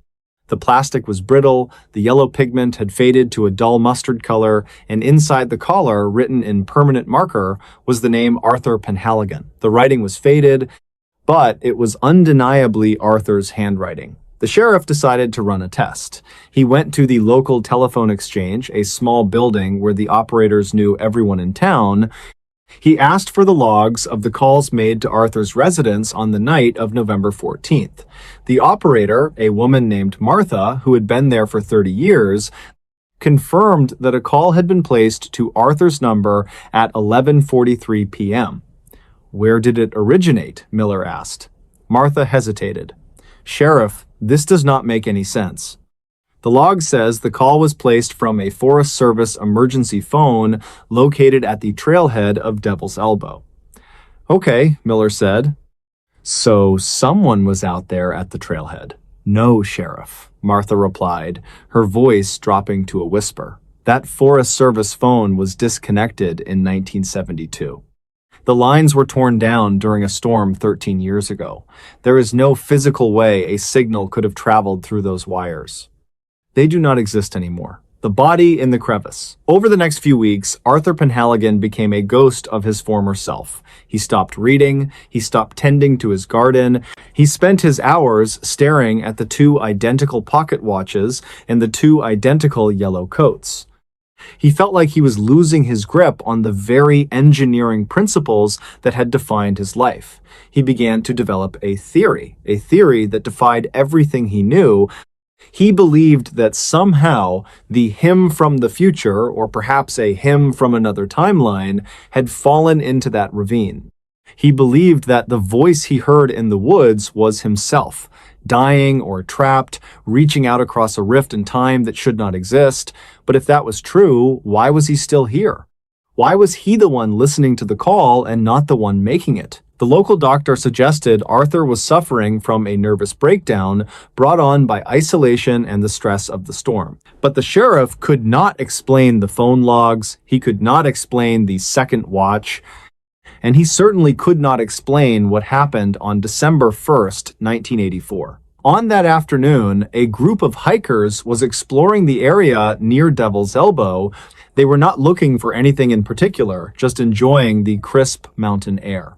The plastic was brittle, the yellow pigment had faded to a dull mustard color, and inside the collar, written in permanent marker, was the name Arthur Penhaligon. The writing was faded, but it was undeniably Arthur's handwriting. The sheriff decided to run a test. He went to the local telephone exchange, a small building where the operators knew everyone in town. He asked for the logs of the calls made to Arthur's residence on the night of November 14th. The operator, a woman named Martha, who had been there for 30 years, confirmed that a call had been placed to Arthur's number at 11:43 p.m. Where did it originate? Miller asked. Martha hesitated. Sheriff, this does not make any sense. The log says the call was placed from a Forest Service emergency phone located at the trailhead of Devil's Elbow. Okay, Miller said. So someone was out there at the trailhead. No, Sheriff, Martha replied, her voice dropping to a whisper. That Forest Service phone was disconnected in 1972. The lines were torn down during a storm 13 years ago. There is no physical way a signal could have traveled through those wires. They do not exist anymore. The body in the crevice. Over the next few weeks, Arthur Penhaligon became a ghost of his former self. He stopped reading, he stopped tending to his garden, he spent his hours staring at the two identical pocket watches and the two identical yellow coats. He felt like he was losing his grip on the very engineering principles that had defined his life. He began to develop a theory that defied everything he knew. He believed that somehow the him from the future, or perhaps a him from another timeline, had fallen into that ravine. He believed that the voice he heard in the woods was himself, dying or trapped, reaching out across a rift in time that should not exist. But if that was true, why was he still here? Why was he the one listening to the call and not the one making it? The local doctor suggested Arthur was suffering from a nervous breakdown brought on by isolation and the stress of the storm. But the sheriff could not explain the phone logs, he could not explain the second watch, and he certainly could not explain what happened on December 1st, 1984. On that afternoon, a group of hikers was exploring the area near Devil's Elbow. They were not looking for anything in particular, just enjoying the crisp mountain air.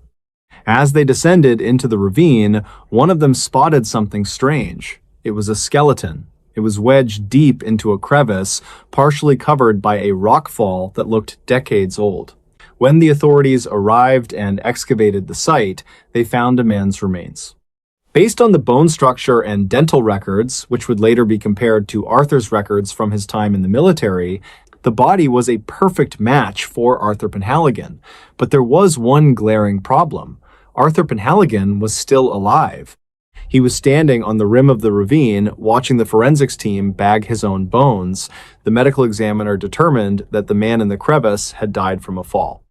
As they descended into the ravine, one of them spotted something strange. It was a skeleton. It was wedged deep into a crevice, partially covered by a rockfall that looked decades old. When the authorities arrived and excavated the site, they found a man's remains. Based on the bone structure and dental records, which would later be compared to Arthur's records from his time in the military, the body was a perfect match for Arthur Penhaligon. But there was one glaring problem. Arthur Penhaligon was still alive. He was standing on the rim of the ravine, watching the forensics team bag his own bones. The medical examiner determined that the man in the crevice had died from a fall.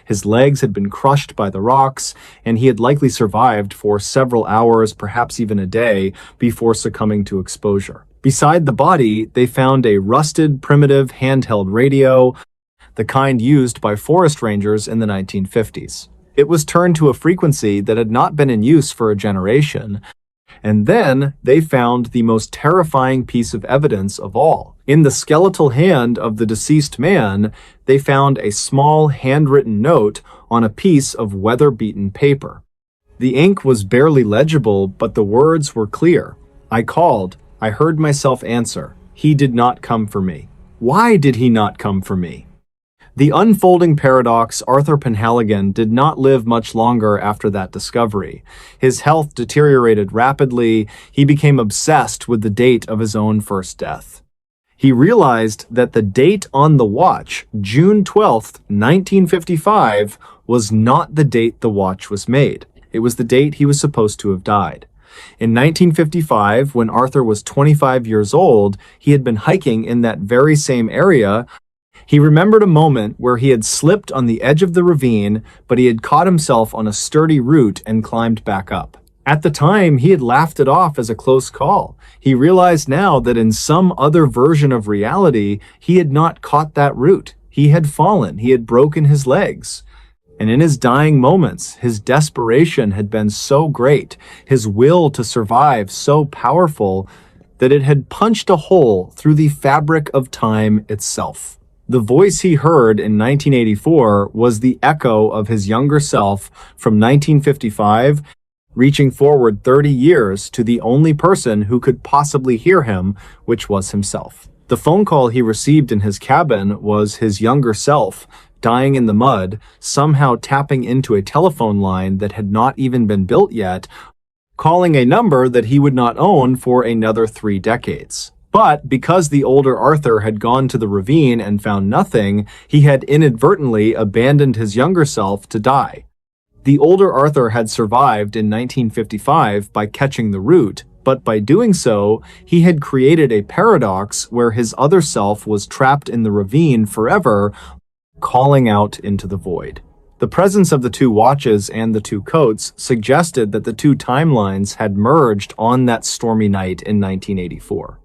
His legs had been crushed by the rocks, and he had likely survived for several hours, perhaps even a day, before succumbing to exposure. Beside the body, they found a rusted, primitive handheld radio, the kind used by forest rangers in the 1950s. It was turned to a frequency that had not been in use for a generation. And then they found the most terrifying piece of evidence of all. In the skeletal hand of the deceased man, they found a small handwritten note on a piece of weather-beaten paper. The ink was barely legible, but the words were clear. I called. I heard myself answer. He did not come for me. Why did he not come for me? The unfolding paradox, Arthur Penhaligon did not live much longer after that discovery. His health deteriorated rapidly. He became obsessed with the date of his own first death. He realized that the date on the watch, June 12th, 1955, was not the date the watch was made. It was the date he was supposed to have died. In 1955, when Arthur was 25 years old, he had been hiking in that very same area He remembered a moment where he had slipped on the edge of the ravine, but he had caught himself on a sturdy root and climbed back up. At the time, he had laughed it off as a close call. He realized now that in some other version of reality, he had not caught that root. He had fallen. He had broken his legs. And in his dying moments, his desperation had been so great, his will to survive so powerful, that it had punched a hole through the fabric of time itself. The voice he heard in 1984 was the echo of his younger self from 1955, reaching forward 30 years to the only person who could possibly hear him, which was himself. The phone call he received in his cabin was his younger self, dying in the mud, somehow tapping into a telephone line that had not even been built yet, calling a number that he would not own for another 3 decades. But because the older Arthur had gone to the ravine and found nothing, he had inadvertently abandoned his younger self to die. The older Arthur had survived in 1955 by catching the root, but by doing so, he had created a paradox where his other self was trapped in the ravine forever, calling out into the void. The presence of the 2 watches and the 2 coats suggested that the 2 timelines had merged on that stormy night in 1984.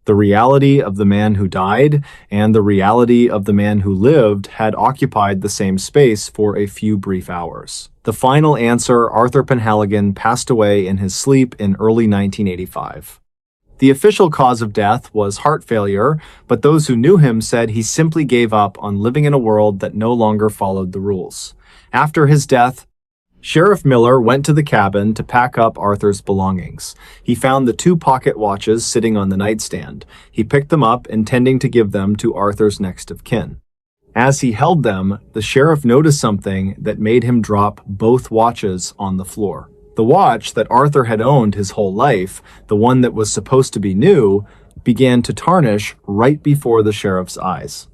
The reality of the man who died and the reality of the man who lived had occupied the same space for a few brief hours. The final answer, Arthur Penhaligon passed away in his sleep in early 1985. The official cause of death was heart failure, but those who knew him said he simply gave up on living in a world that no longer followed the rules. After his death, Sheriff Miller went to the cabin to pack up Arthur's belongings. He found the 2 pocket watches sitting on the nightstand. He picked them up, intending to give them to Arthur's next of kin. As he held them, the sheriff noticed something that made him drop both watches on the floor. The watch that Arthur had owned his whole life, the one that was supposed to be new, began to tarnish right before the sheriff's eyes.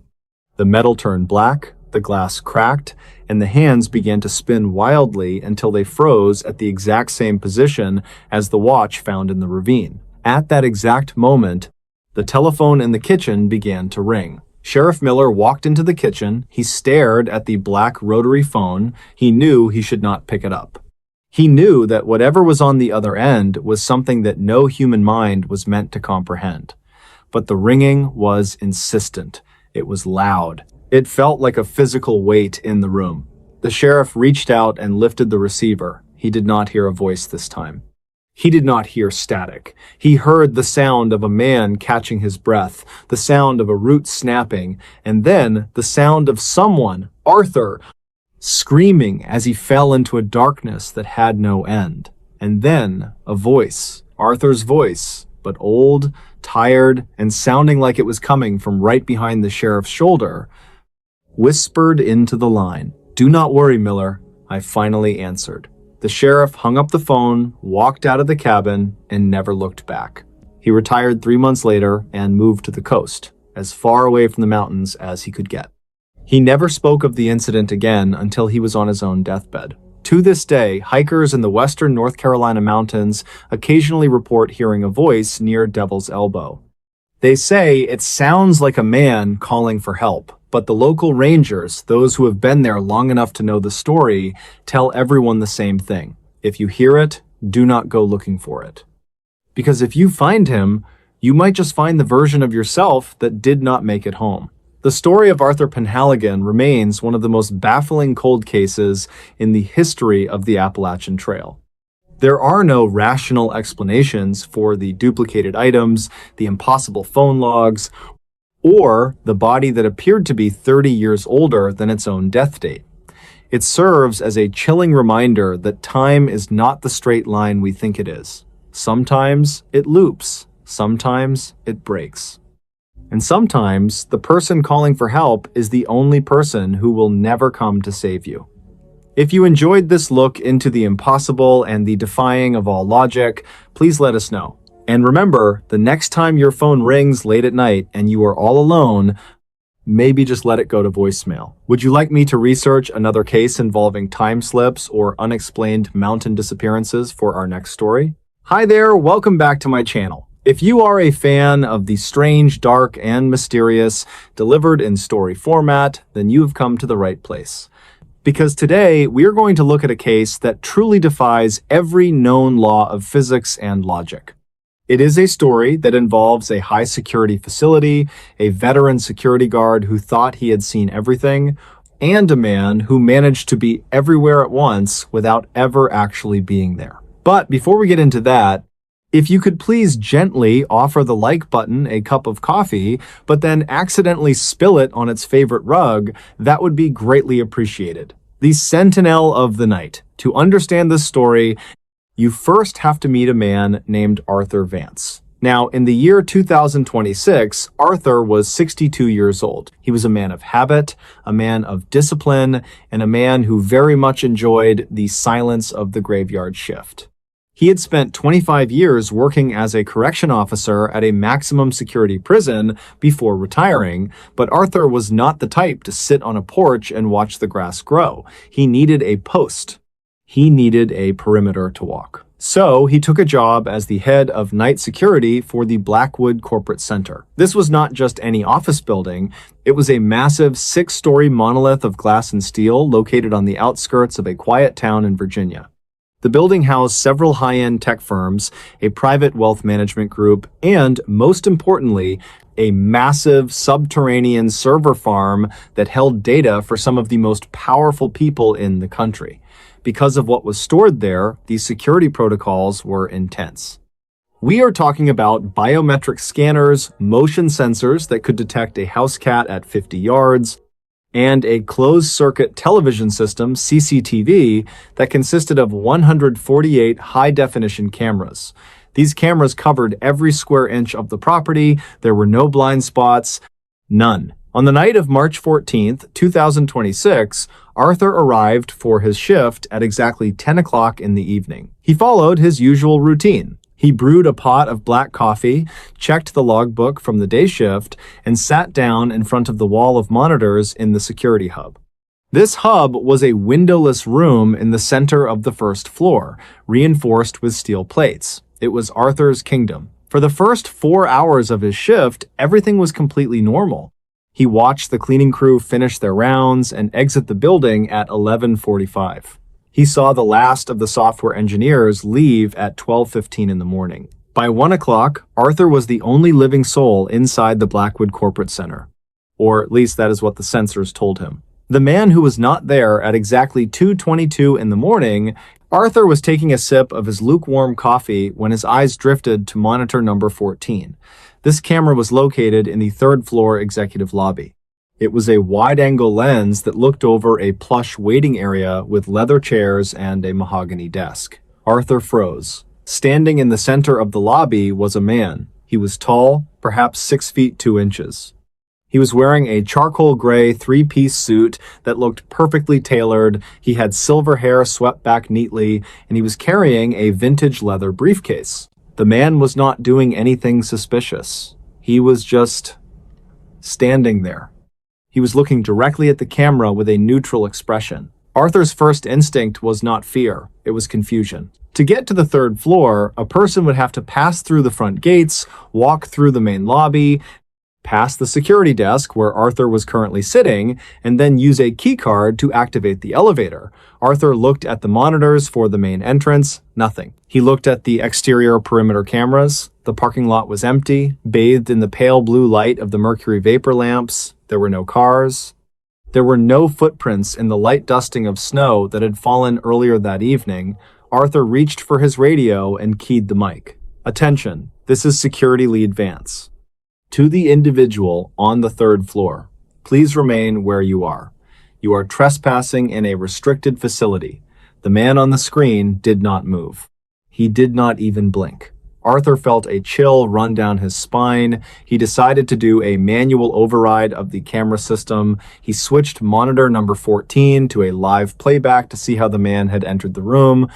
The metal turned black, the glass cracked, and the hands began to spin wildly until they froze at the exact same position as the watch found in the ravine. At that exact moment, the telephone in the kitchen began to ring. Sheriff Miller walked into the kitchen. He stared at the black rotary phone. He knew he should not pick it up. He knew that whatever was on the other end was something that no human mind was meant to comprehend. But the ringing was insistent. It was loud. It felt like a physical weight in the room. The sheriff reached out and lifted the receiver. He did not hear a voice this time. He did not hear static. He heard the sound of a man catching his breath, the sound of a root snapping, and then the sound of someone, Arthur, screaming as he fell into a darkness that had no end. And then a voice, Arthur's voice, but old, tired, and sounding like it was coming from right behind the sheriff's shoulder, whispered into the line, "Do not worry, Miller," I finally answered. The sheriff hung up the phone, walked out of the cabin, and never looked back. He retired 3 months later and moved to the coast, as far away from the mountains as he could get. He never spoke of the incident again until he was on his own deathbed. To this day, hikers in the western North Carolina mountains occasionally report hearing a voice near Devil's Elbow. They say it sounds like a man calling for help, but the local rangers, those who have been there long enough to know the story, tell everyone the same thing. If you hear it, do not go looking for it. Because if you find him, you might just find the version of yourself that did not make it home. The story of Arthur Penhaligon remains one of the most baffling cold cases in the history of the Appalachian Trail. There are no rational explanations for the duplicated items, the impossible phone logs, or the body that appeared to be 30 years older than its own death date. It serves as a chilling reminder that time is not the straight line we think it is. Sometimes it loops, sometimes it breaks. And sometimes the person calling for help is the only person who will never come to save you. If you enjoyed this look into the impossible and the defying of all logic, please let us know. And remember, the next time your phone rings late at night and you are all alone, maybe just let it go to voicemail. Would you like me to research another case involving time slips or unexplained mountain disappearances for our next story? Hi there, welcome back to my channel. If you are a fan of the strange, dark, and mysterious delivered in story format, then you have come to the right place. Because today, we are going to look at a case that truly defies every known law of physics and logic. It is a story that involves a high-security facility, a veteran security guard who thought he had seen everything, and a man who managed to be everywhere at once without ever actually being there. But before we get into that, if you could please gently offer the like button a cup of coffee, but then accidentally spill it on its favorite rug, that would be greatly appreciated. The Sentinel of the Night. To understand this story, you first have to meet a man named Arthur Vance. Now, in the year 2026, Arthur was 62 years old. He was a man of habit, a man of discipline, and a man who very much enjoyed the silence of the graveyard shift. He had spent 25 years working as a correction officer at a maximum security prison before retiring, but Arthur was not the type to sit on a porch and watch the grass grow. He needed a post. He needed a perimeter to walk. So he took a job as the head of night security for the Blackwood Corporate Center. This was not just any office building. It was a massive 6-story monolith of glass and steel located on the outskirts of a quiet town in Virginia. The building housed several high-end tech firms, a private wealth management group, and, most importantly, a massive subterranean server farm that held data for some of the most powerful people in the country. Because of what was stored there, the security protocols were intense. We are talking about biometric scanners, motion sensors that could detect a house cat at 50 yards, and a closed-circuit television system, CCTV, that consisted of 148 high-definition cameras. These cameras covered every square inch of the property. There were no blind spots, none. On the night of March 14th, 2026, Arthur arrived for his shift at exactly 10 o'clock in the evening. He followed his usual routine. He brewed a pot of black coffee, checked the logbook from the day shift, and sat down in front of the wall of monitors in the security hub. This hub was a windowless room in the center of the first floor, reinforced with steel plates. It was Arthur's kingdom. For the first 4 hours of his shift, everything was completely normal. He watched the cleaning crew finish their rounds and exit the building at 11:45. He saw the last of the software engineers leave at 12:15 in the morning. By 1 o'clock, Arthur was the only living soul inside the Blackwood Corporate Center. Or at least that is what the sensors told him. The man who was not there at exactly 2:22 in the morning, Arthur was taking a sip of his lukewarm coffee when his eyes drifted to monitor number 14. This camera was located in the third-floor executive lobby. It was a wide-angle lens that looked over a plush waiting area with leather chairs and a mahogany desk. Arthur froze. Standing in the center of the lobby was a man. He was tall, perhaps 6 feet 2 inches. He was wearing a charcoal gray 3-piece suit that looked perfectly tailored. He had silver hair swept back neatly, and he was carrying a vintage leather briefcase. The man was not doing anything suspicious. He was just standing there. He was looking directly at the camera with a neutral expression. Arthur's first instinct was not fear, it was confusion. To get to the third floor, a person would have to pass through the front gates, walk through the main lobby, pass the security desk where Arthur was currently sitting, and then use a keycard to activate the elevator. Arthur looked at the monitors for the main entrance, nothing. He looked at the exterior perimeter cameras. The parking lot was empty, bathed in the pale blue light of the mercury vapor lamps. There were no cars. There were no footprints in the light dusting of snow that had fallen earlier that evening. Arthur reached for his radio and keyed the mic. Attention, this is Security Lead Vance. To the individual on the third floor, please remain where you are. You are trespassing in a restricted facility. The man on the screen did not move. He did not even blink. Arthur felt a chill run down his spine. He decided to do a manual override of the camera system. He switched monitor number 14 to a live playback to see how the man had entered the room.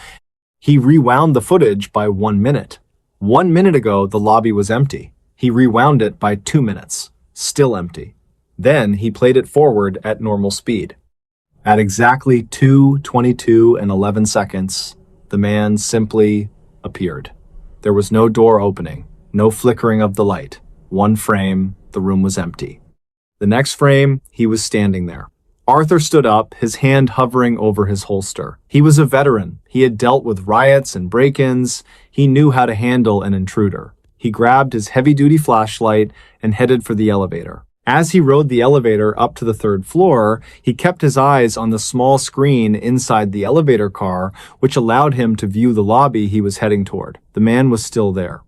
He rewound the footage by 1 minute. 1 minute ago, the lobby was empty. He rewound it by 2 minutes. Still empty. Then he played it forward at normal speed. At exactly 2:22 and 11 seconds, the man simply appeared. There was no door opening. No flickering of the light. One frame, the room was empty. The next frame, he was standing there. Arthur stood up, his hand hovering over his holster. He was a veteran. He had dealt with riots and break-ins. He knew how to handle an intruder. He grabbed his heavy-duty flashlight and headed for the elevator. As he rode the elevator up to the third floor, he kept his eyes on the small screen inside the elevator car, which allowed him to view the lobby he was heading toward. The man was still there.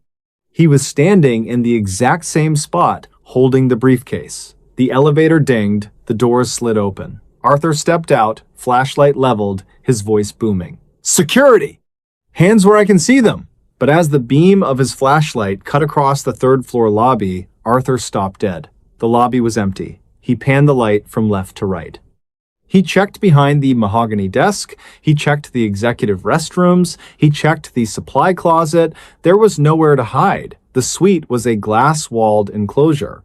He was standing in the exact same spot, holding the briefcase. The elevator dinged, the doors slid open. Arthur stepped out, flashlight leveled, his voice booming. "Security! Hands where I can see them!" But as the beam of his flashlight cut across the third-floor lobby, Arthur stopped dead. The lobby was empty. He panned the light from left to right. He checked behind the mahogany desk. He checked the executive restrooms. He checked the supply closet. There was nowhere to hide. The suite was a glass-walled enclosure.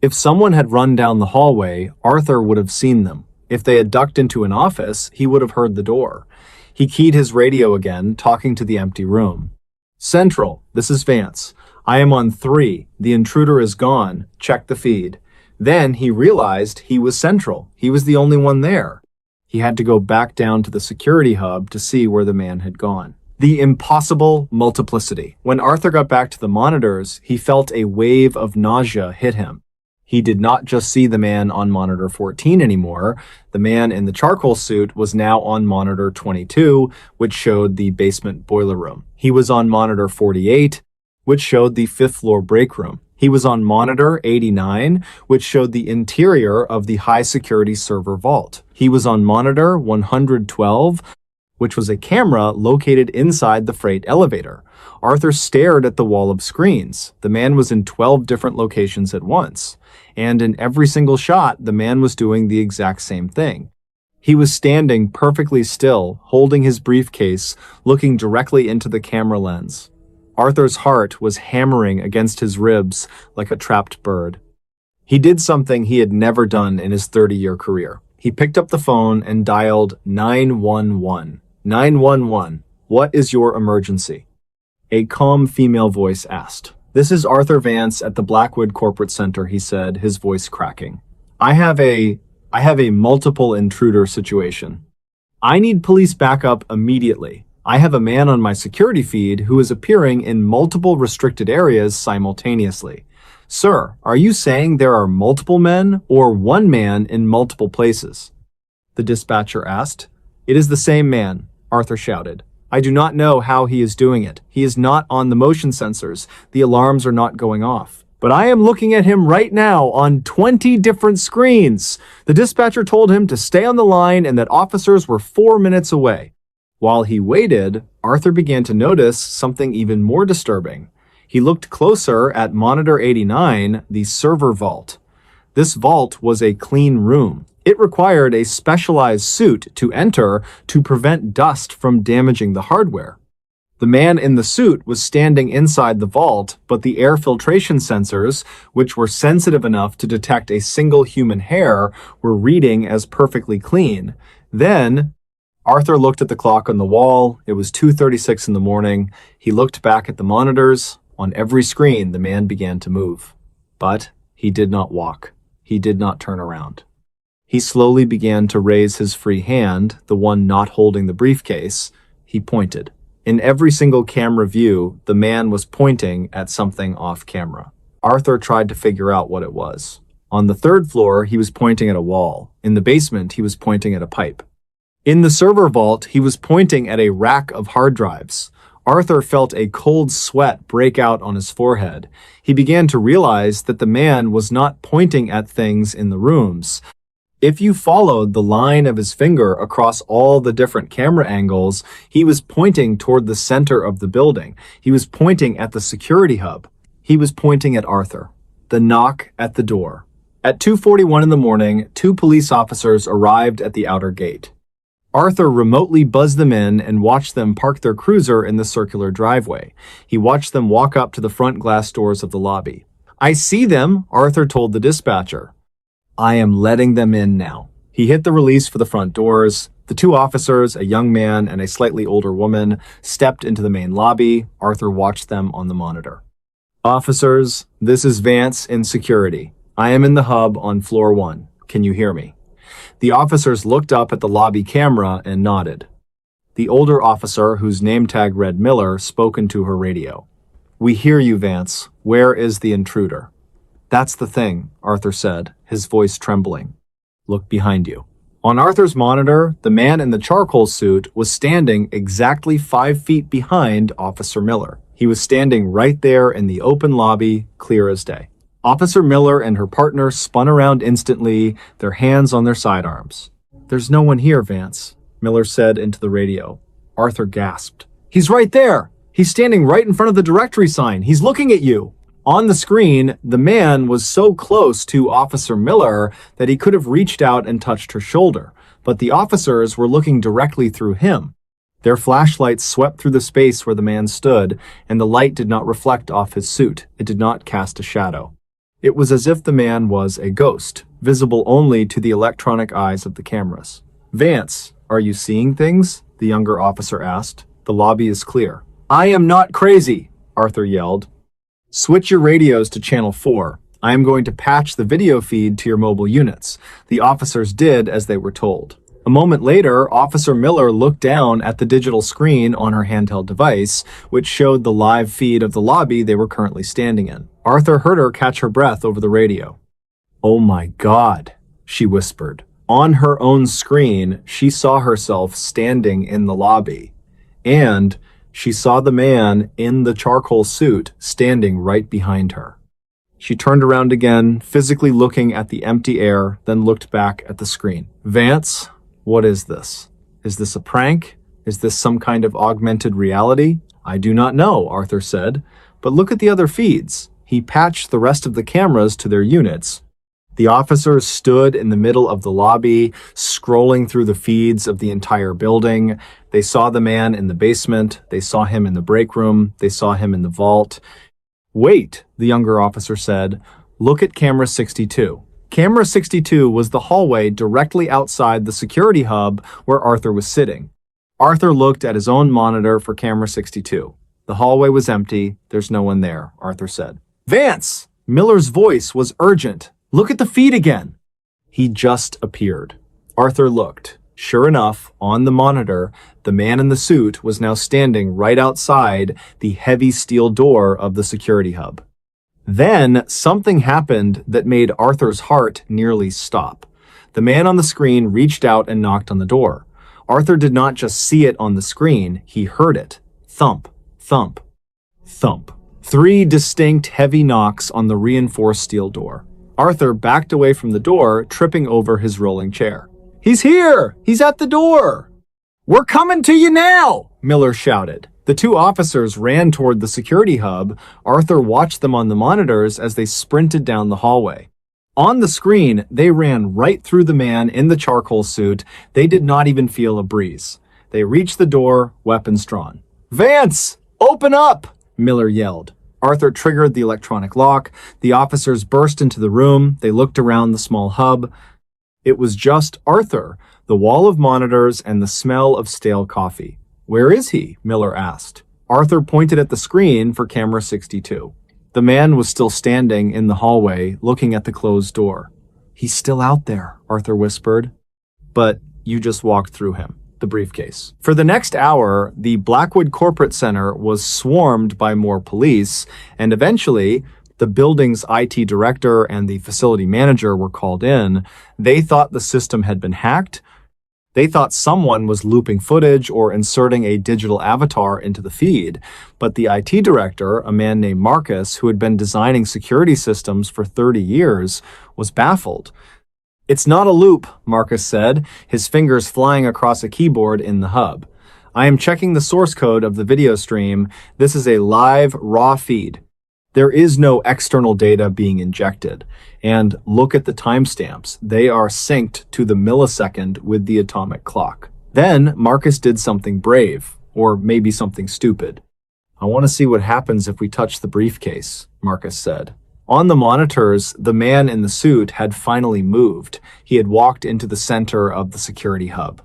If someone had run down the hallway, Arthur would have seen them. If they had ducked into an office, he would have heard the door. He keyed his radio again, talking to the empty room. "Central, this is Vance. I am on 3. The intruder is gone. Check the feed." Then he realized he was Central. He was the only one there. He had to go back down to the security hub to see where the man had gone. The impossible multiplicity. When Arthur got back to the monitors, he felt a wave of nausea hit him. He did not just see the man on monitor 14 anymore. The man in the charcoal suit was now on monitor 22, which showed the basement boiler room. He was on monitor 48, which showed the 5th floor break room. He was on monitor 89, which showed the interior of the high security server vault. He was on monitor 112, which was a camera located inside the freight elevator. Arthur stared at the wall of screens. The man was in 12 different locations at once. And in every single shot, the man was doing the exact same thing. He was standing perfectly still, holding his briefcase, looking directly into the camera lens. Arthur's heart was hammering against his ribs like a trapped bird. He did something he had never done in his 30-year career. He picked up the phone and dialed 911. 911, what is your emergency? A calm female voice asked. "This is Arthur Vance at the Blackwood Corporate Center," he said, his voice cracking. I have a multiple intruder situation. I need police backup immediately. I have a man on my security feed who is appearing in multiple restricted areas simultaneously. Sir, are you saying there are multiple men or one man in multiple places? The dispatcher asked. It is the same man, Arthur shouted. I do not know how he is doing it. He is not on the motion sensors. The alarms are not going off. But I am looking at him right now on 20 different screens. The dispatcher told him to stay on the line and that officers were 4 minutes away. While he waited, Arthur began to notice something even more disturbing. He looked closer at monitor 89, the server vault. This vault was a clean room. It required a specialized suit to enter to prevent dust from damaging the hardware. The man in the suit was standing inside the vault, but the air filtration sensors, which were sensitive enough to detect a single human hair, were reading as perfectly clean. Then, Arthur looked at the clock on the wall. It was 2:36 in the morning. He looked back at the monitors. On every screen, the man began to move. But he did not walk. He did not turn around. He slowly began to raise his free hand, the one not holding the briefcase. He pointed. In every single camera view, the man was pointing at something off camera. Arthur tried to figure out what it was. On the 3rd floor, he was pointing at a wall. In the basement, he was pointing at a pipe. In the server vault, he was pointing at a rack of hard drives. Arthur felt a cold sweat break out on his forehead. He began to realize that the man was not pointing at things in the rooms. If you followed the line of his finger across all the different camera angles, he was pointing toward the center of the building. He was pointing at the security hub. He was pointing at Arthur. The knock at the door. At 2:41 in the morning, 2 police officers arrived at the outer gate. Arthur remotely buzzed them in and watched them park their cruiser in the circular driveway. He watched them walk up to the front glass doors of the lobby. I see them, Arthur told the dispatcher. I am letting them in now. He hit the release for the front doors. The 2 officers, a young man and a slightly older woman, stepped into the main lobby. Arthur watched them on the monitor. Officers, this is Vance in security. I am in the hub on floor 1. Can you hear me? The officers looked up at the lobby camera and nodded. The older officer, whose name tag read Miller, spoke into her radio. We hear you, Vance. Where is the intruder? That's the thing, Arthur said, his voice trembling. Look behind you. On Arthur's monitor, the man in the charcoal suit was standing exactly 5 feet behind Officer Miller. He was standing right there in the open lobby, clear as day. Officer Miller and her partner spun around instantly, their hands on their sidearms. There's no one here, Vance, Miller said into the radio. Arthur gasped. He's right there! He's standing right in front of the directory sign. He's looking at you. On the screen, the man was so close to Officer Miller that he could have reached out and touched her shoulder, but the officers were looking directly through him. Their flashlights swept through the space where the man stood, and the light did not reflect off his suit. It did not cast a shadow. It was as if the man was a ghost, visible only to the electronic eyes of the cameras. Vance, are you seeing things? The younger officer asked. The lobby is clear. I am not crazy, Arthur yelled. Switch your radios to channel 4. I am going to patch the video feed to your mobile units. The officers did as they were told. A moment later, Officer Miller looked down at the digital screen on her handheld device, which showed the live feed of the lobby they were currently standing in. Arthur heard her catch her breath over the radio. Oh my God, she whispered. On her own screen, she saw herself standing in the lobby. And she saw the man in the charcoal suit standing right behind her. She turned around again, physically looking at the empty air, then looked back at the screen. Vance, what is this? Is this a prank? Is this some kind of augmented reality? I do not know, Arthur said, but look at the other feeds. He patched the rest of the cameras to their units. The officers stood in the middle of the lobby, scrolling through the feeds of the entire building. They saw the man in the basement. They saw him in the break room. They saw him in the vault. Wait, the younger officer said. Look at camera 62. Camera 62 was the hallway directly outside the security hub where Arthur was sitting. Arthur looked at his own monitor for camera 62. The hallway was empty. There's no one there, Arthur said. Vance! Miller's voice was urgent. Look at the feed again. He just appeared. Arthur looked. Sure enough, on the monitor, the man in the suit was now standing right outside the heavy steel door of the security hub. Then something happened that made Arthur's heart nearly stop. The man on the screen reached out and knocked on the door. Arthur did not just see it on the screen, he heard it. Thump, thump, thump. 3 distinct heavy knocks on the reinforced steel door. Arthur backed away from the door, tripping over his rolling chair. He's here! He's at the door! We're coming to you now! Miller shouted. The 2 officers ran toward the security hub. Arthur watched them on the monitors as they sprinted down the hallway. On the screen, they ran right through the man in the charcoal suit. They did not even feel a breeze. They reached the door, weapons drawn. Vance! Open up! Miller yelled. Arthur triggered the electronic lock. The officers burst into the room. They looked around the small hub. It was just Arthur, the wall of monitors, and the smell of stale coffee. Where is he? Miller asked. Arthur pointed at the screen for camera 62. The man was still standing in the hallway, looking at the closed door. He's still out there, Arthur whispered. But you just walked through him. The briefcase. For the next hour, the Blackwood Corporate Center was swarmed by more police, and eventually, the building's IT director and the facility manager were called in. They thought the system had been hacked. They thought someone was looping footage or inserting a digital avatar into the feed, but the IT director, a man named Marcus, who had been designing security systems for 30 years, was baffled. It's not a loop, Marcus said, his fingers flying across a keyboard in the hub. I am checking the source code of the video stream. This is a live, raw feed. There is no external data being injected. And look at the timestamps. They are synced to the millisecond with the atomic clock. Then Marcus did something brave, or maybe something stupid. I want to see what happens if we touch the briefcase, Marcus said. On the monitors, the man in the suit had finally moved. He had walked into the center of the security hub.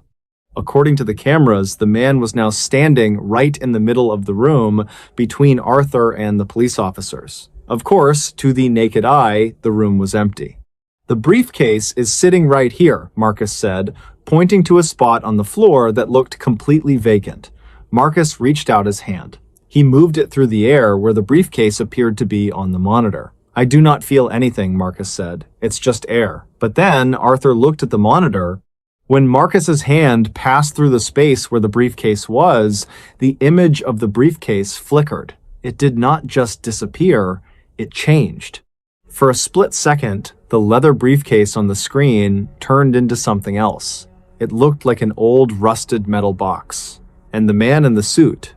According to the cameras, the man was now standing right in the middle of the room between Arthur and the police officers. Of course, to the naked eye, the room was empty. "The briefcase is sitting right here," Marcus said, pointing to a spot on the floor that looked completely vacant. Marcus reached out his hand. He moved it through the air where the briefcase appeared to be on the monitor. "I do not feel anything," Marcus said. "It's just air." But then Arthur looked at the monitor. When Marcus's hand passed through the space where the briefcase was, the image of the briefcase flickered. It did not just disappear, it changed. For a split second, the leather briefcase on the screen turned into something else. It looked like an old rusted metal box. And the man in the suit,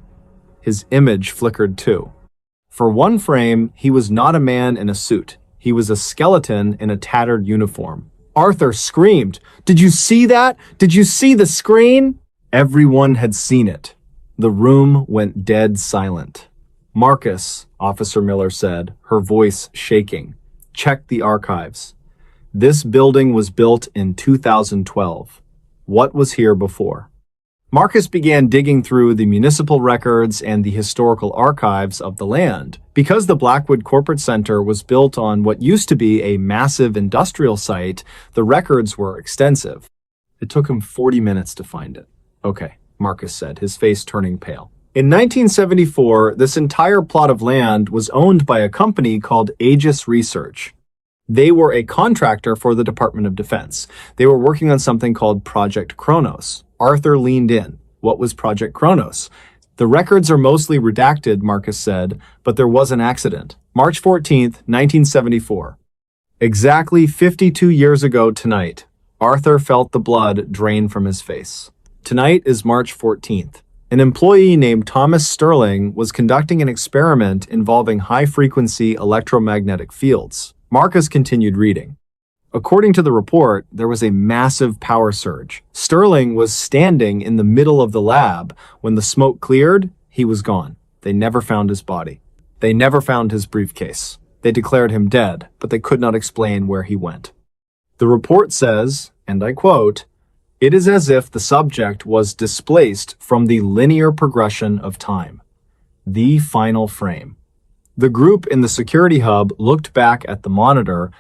his image flickered too. For one frame, he was not a man in a suit. He was a skeleton in a tattered uniform. Arthur screamed, "Did you see that? Did you see the screen?" Everyone had seen it. The room went dead silent. "Marcus," Officer Miller said, her voice shaking, "check the archives. This building was built in 2012. What was here before?" Marcus began digging through the municipal records and the historical archives of the land. Because the Blackwood Corporate Center was built on what used to be a massive industrial site, the records were extensive. It took him 40 minutes to find it. "Okay," Marcus said, his face turning pale. In 1974, this entire plot of land was owned by a company called Aegis Research. They were a contractor for the Department of Defense. They were working on something called Project Kronos. Arthur leaned in. What was Project Kronos? "The records are mostly redacted," Marcus said, "but there was an accident. March 14th, 1974. Exactly 52 years ago tonight, Arthur felt the blood drain from his face. Tonight is March 14th. An employee named Thomas Sterling was conducting an experiment involving high-frequency electromagnetic fields." Marcus continued reading. According to the report, there was a massive power surge. Sterling was standing in the middle of the lab. When the smoke cleared, he was gone. They never found his body. They never found his briefcase. They declared him dead, but they could not explain where he went. The report says, and I quote, "It is as if the subject was displaced from the linear progression of time. The final frame." The group in the security hub looked back at the monitor.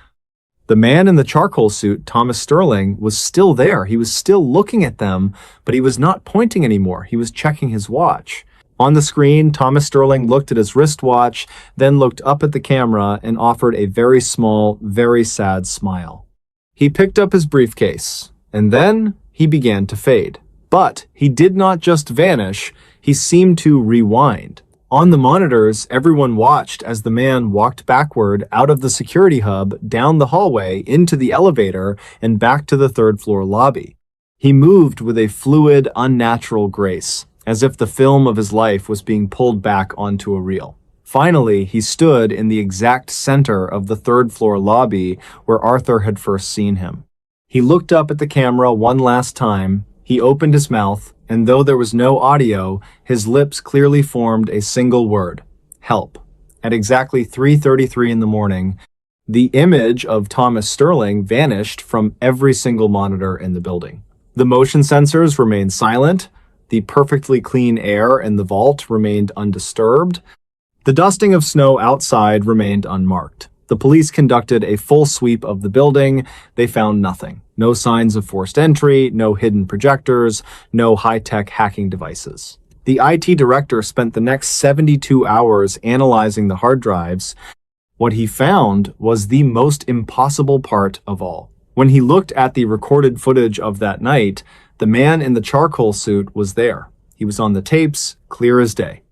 The man in the charcoal suit, Thomas Sterling, was still there. He was still looking at them, but he was not pointing anymore. He was checking his watch. On the screen, Thomas Sterling looked at his wristwatch, then looked up at the camera and offered a very small, very sad smile. He picked up his briefcase, and then he began to fade. But he did not just vanish, he seemed to rewind. On the monitors, everyone watched as the man walked backward out of the security hub, down the hallway, into the elevator, and back to the third-floor lobby. He moved with a fluid, unnatural grace, as if the film of his life was being pulled back onto a reel. Finally, he stood in the exact center of the third-floor lobby where Arthur had first seen him. He looked up at the camera one last time. He opened his mouth, and though there was no audio, his lips clearly formed a single word: help. At exactly 3:33 in the morning, the image of Thomas Sterling vanished from every single monitor in the building. The motion sensors remained silent. The perfectly clean air in the vault remained undisturbed. The dusting of snow outside remained unmarked. The police conducted a full sweep of the building. They found nothing. No signs of forced entry, no hidden projectors, no high-tech hacking devices. The IT director spent the next 72 hours analyzing the hard drives. What he found was the most impossible part of all. When he looked at the recorded footage of that night, the man in the charcoal suit was there. He was on the tapes, clear as day.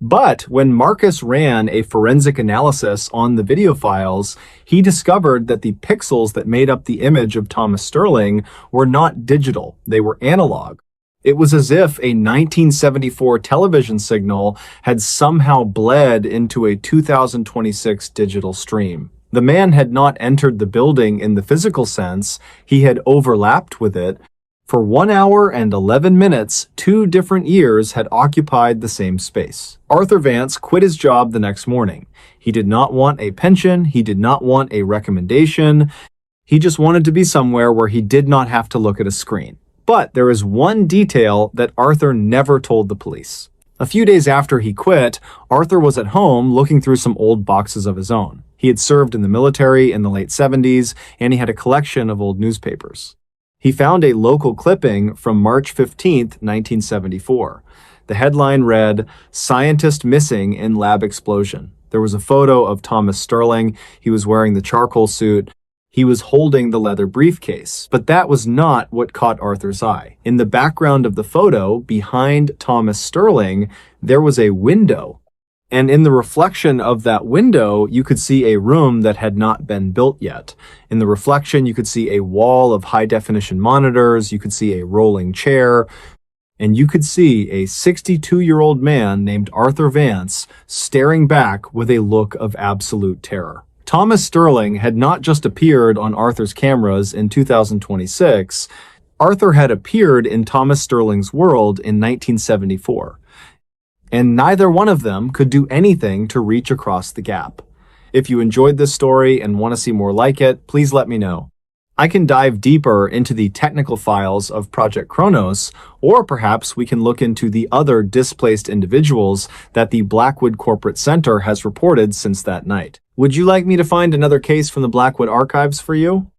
But when Marcus ran a forensic analysis on the video files, he discovered that the pixels that made up the image of Thomas Sterling were not digital, they were analog. It was as if a 1974 television signal had somehow bled into a 2026 digital stream. The man had not entered the building in the physical sense, he had overlapped with it. For 1 hour and 11 minutes, 2 different years had occupied the same space. Arthur Vance quit his job the next morning. He did not want a pension, he did not want a recommendation, he just wanted to be somewhere where he did not have to look at a screen. But there is one detail that Arthur never told the police. A few days after he quit, Arthur was at home looking through some old boxes of his own. He had served in the military in the late 70s, and he had a collection of old newspapers. He found a local clipping from March 15, 1974. The headline read, "Scientist Missing in Lab Explosion." There was a photo of Thomas Sterling. He was wearing the charcoal suit. He was holding the leather briefcase. But that was not what caught Arthur's eye. In the background of the photo, behind Thomas Sterling, there was a window. And in the reflection of that window, you could see a room that had not been built yet. In the reflection, you could see a wall of high-definition monitors, you could see a rolling chair, and you could see a 62-year-old man named Arthur Vance staring back with a look of absolute terror. Thomas Sterling had not just appeared on Arthur's cameras in 2026, Arthur had appeared in Thomas Sterling's world in 1974. And neither one of them could do anything to reach across the gap. If you enjoyed this story and want to see more like it, please let me know. I can dive deeper into the technical files of Project Kronos, or perhaps we can look into the other displaced individuals that the Blackwood Corporate Center has reported since that night. Would you like me to find another case from the Blackwood archives for you?